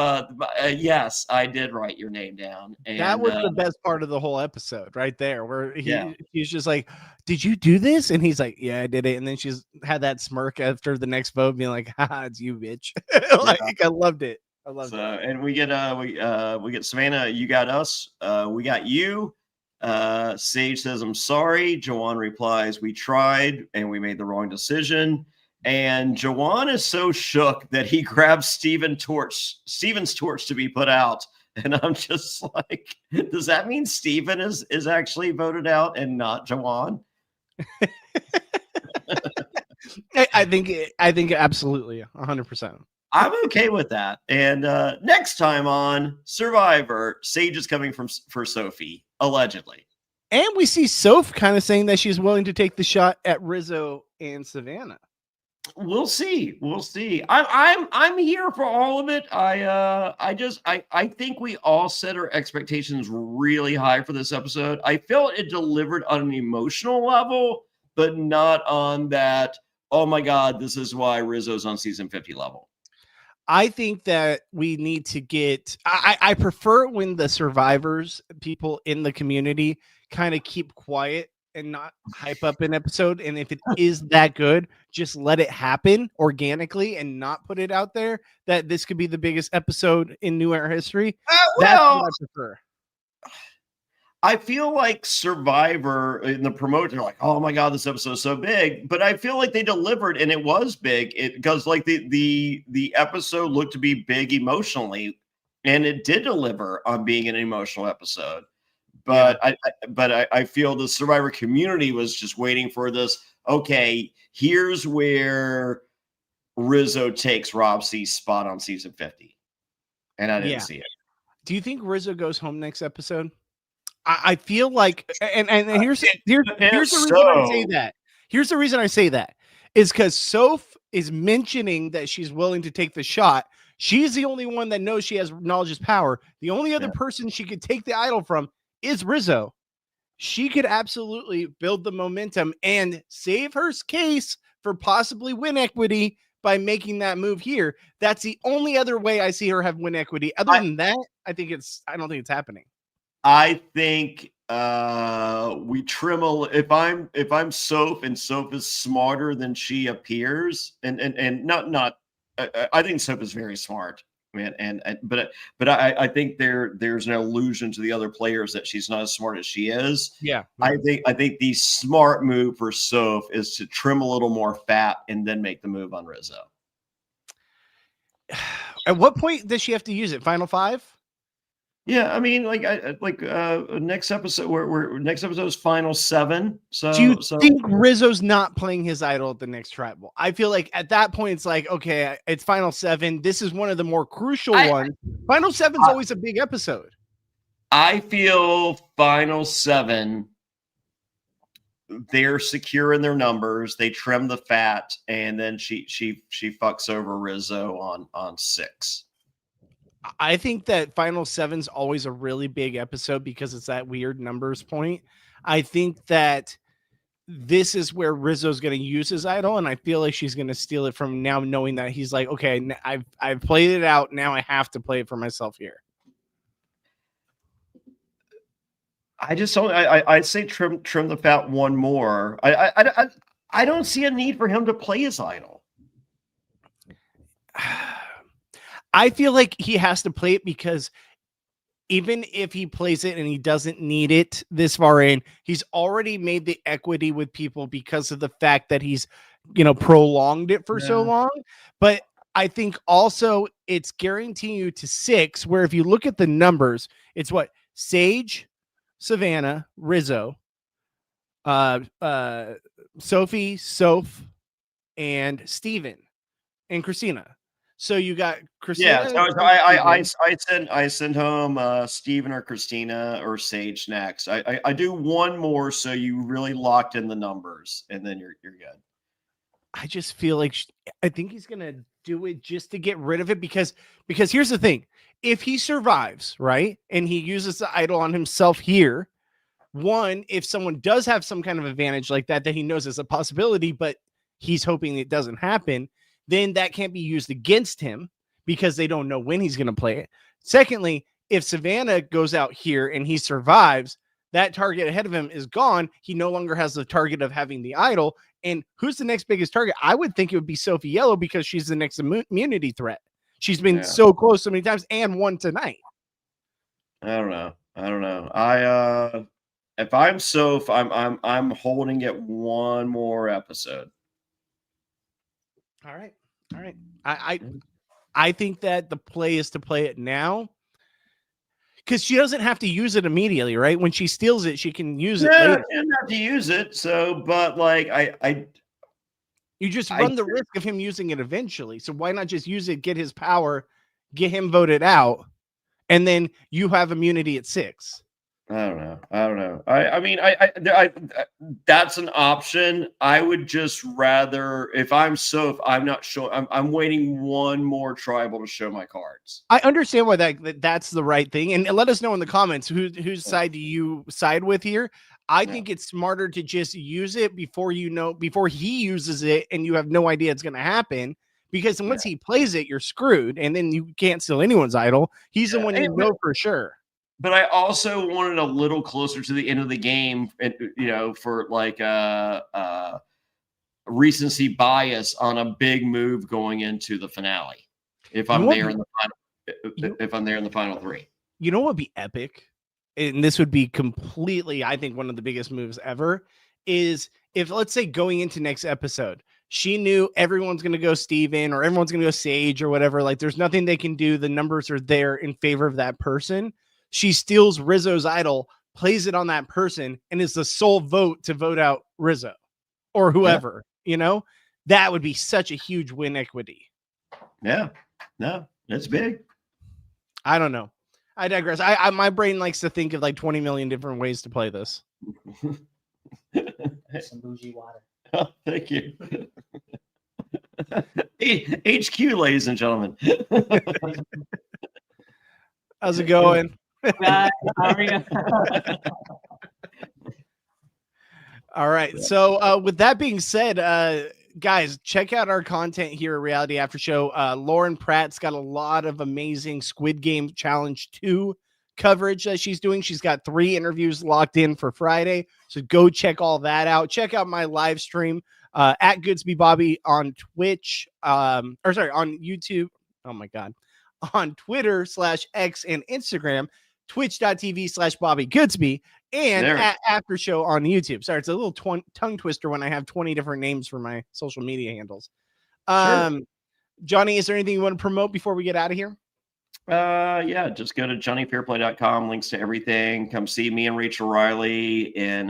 yes, I did write your name down. And that was the best part of the whole episode right there, where he's just like, did you do this? And he's like, yeah, I did it. And then she's had that smirk after the next vote being like, haha, it's you, bitch. I loved it. I loved it. And we get Savannah, you got us, we got you. Sage says, I'm sorry. Jawan replies, we tried and we made the wrong decision. And Jawan is so shook that he grabs Steven's torch to be put out. And I'm just like, does that mean Steven is actually voted out and not Jawan? I think absolutely 100%. I'm okay with that. And next time on Survivor, Sage is coming for Sophie, allegedly. And we see Soph kind of saying that she's willing to take the shot at Rizzo and Savannah. We'll see. I'm here for all of it. I think we all set our expectations really high for this episode. I felt it delivered on an emotional level, but not on that, oh my God, this is why Rizzo's on season 50 level. I think that we need to get, I prefer when the survivors, people in the community, kind of keep quiet and not hype up an episode. And if it is that good, just let it happen organically and not put it out there that this could be the biggest episode in New Era history. That's what I prefer. I feel like Survivor in the promoter, like, oh my God, this episode is so big. But I feel like they delivered, and it was big. Because like the episode looked to be big emotionally, and it did deliver on being an emotional episode. But yeah. I feel the Survivor community was just waiting for this. Okay, here's where Rizzo takes Rob C's spot on season 50, and I didn't see it. Do you think Rizzo goes home next episode? I feel like, and here's the reason I say that. Here's the reason I say that is because Soph is mentioning that she's willing to take the shot. She's the only one that knows she has knowledge is power. The only other person she could take the idol from is Rizzo. She could absolutely build the momentum and save her case for possibly win equity by making that move here. That's the only other way I see her have win equity. Other than that, I don't think it's happening. I think we trim if I'm Soph and Soph is smarter than she appears, and not I think Soph is very smart, man, but I think there's an illusion to the other players that she's not as smart as she is. Yeah. I think the smart move for Soph is to trim a little more fat and then make the move on Rizzo. At what point does she have to use it? Final 5? Yeah, I mean, next episode, where next episode is final 7. So, do you think Rizzo's not playing his idol at the next tribal? I feel like at that point, it's like, okay, it's final 7. This is one of the more crucial ones. Final 7 is always a big episode. I feel final 7. They're secure in their numbers. They trim the fat, and then she fucks over Rizzo on 6. I think that final 7's always a really big episode because it's that weird numbers point. I think that this is where Rizzo's going to use his idol, and I feel like she's going to steal it from now, knowing that he's like, okay, I've played it out. Now I have to play it for myself here. I just don't. I'd say trim the fat one more. I don't see a need for him to play his idol. I feel like he has to play it because even if he plays it and he doesn't need it this far in, he's already made the equity with people because of the fact that he's, prolonged it for so long. But I think also it's guaranteeing you to 6, where if you look at the numbers, it's what? Sage, Savannah, Rizzo, Sophie, Soph, and Steven, and Christina. So you got Christina. Yeah, so I send home Steven or Christina or Sage next. I do one more, so you really locked in the numbers, and then you're good. I just feel like I think he's gonna do it just to get rid of it because here's the thing: if he survives, right, and he uses the idol on himself here, one, if someone does have some kind of advantage like that he knows is a possibility, but he's hoping it doesn't happen, then that can't be used against him because they don't know when he's going to play it. Secondly, if Savannah goes out here and he survives, that target ahead of him is gone. He no longer has the target of having the idol. And who's the next biggest target? I would think it would be Sophie Yellow because she's the next immunity threat. She's been so close so many times and won tonight. I don't know. If I'm Soph, I'm holding it one more episode. All right. I think that the play is to play it now because she doesn't have to use it immediately, right? When she steals it, she can use it later. She doesn't have to use it. So, but like you just run the risk of him using it eventually. So why not just use it, get his power, get him voted out, and then you have immunity at 6. I don't know. I mean, that's an option. I would just rather, if I'm Soph, I'm not sure. I'm waiting one more tribal to show my cards. I understand why that's the right thing. And let us know in the comments whose side do you side with here. I think it's smarter to just use it before he uses it and you have no idea it's going to happen. Because once he plays it, you're screwed. And then you can't steal anyone's idol. He's the one you know for sure. But I also wanted a little closer to the end of the game, for like recency bias on a big move going into the finale. If I'm there in the final, if I'm there in the final three, you know what would be epic, and this would be completely, I think, one of the biggest moves ever, is if, let's say, going into next episode, she knew everyone's going to go Steven or everyone's going to go Sage or whatever. Like, there's nothing they can do. The numbers are there in favor of that person. She steals Rizzo's idol, plays it on that person, and is the sole vote to vote out Rizzo or whoever. That would be such a huge win equity. Yeah, no, that's big. I don't know. I digress. My brain likes to think of like 20 million different ways to play this. Some bougie water. Oh, thank you. HQ, ladies and gentlemen. How's it going? How are you? All right. So with that being said, guys, check out our content here at Reality After Show. Lauren Pratt's got a lot of amazing Squid Game Challenge 2 coverage that she's doing. She's got 3 interviews locked in for Friday. So go check all that out. Check out my live stream at Goodsby Bobby on Twitch, on YouTube. Oh my God. On Twitter /X and Instagram, twitch.tv/Bobby Goodsby, and at After Show on YouTube. Sorry, it's a little tongue twister when I have 20 different names for my social media handles. Sure. Johnny, is there anything you want to promote before we get out of here? Yeah, just go to JonnyFairplay.com. Links to everything. Come see me and Rachel Riley in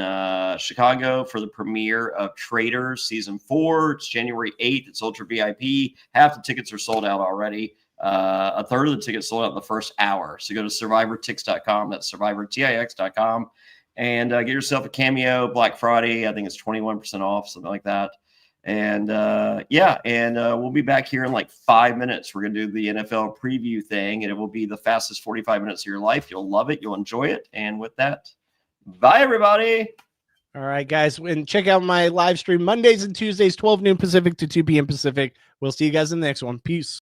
Chicago for the premiere of Traitors Season 4. It's January 8th. It's Ultra VIP. Half the tickets are sold out already. A third of the tickets sold out in the first hour. So go to SurvivorTix.com. That's SurvivorTix.com. And get yourself a Cameo Black Friday. I think it's 21% off, something like that. And we'll be back here in like 5 minutes. We're going to do the NFL preview thing, and it will be the fastest 45 minutes of your life. You'll love it. You'll enjoy it. And with that, bye, everybody. All right, guys. And check out my live stream Mondays and Tuesdays, 12 noon Pacific to 2 p.m. Pacific. We'll see you guys in the next one. Peace.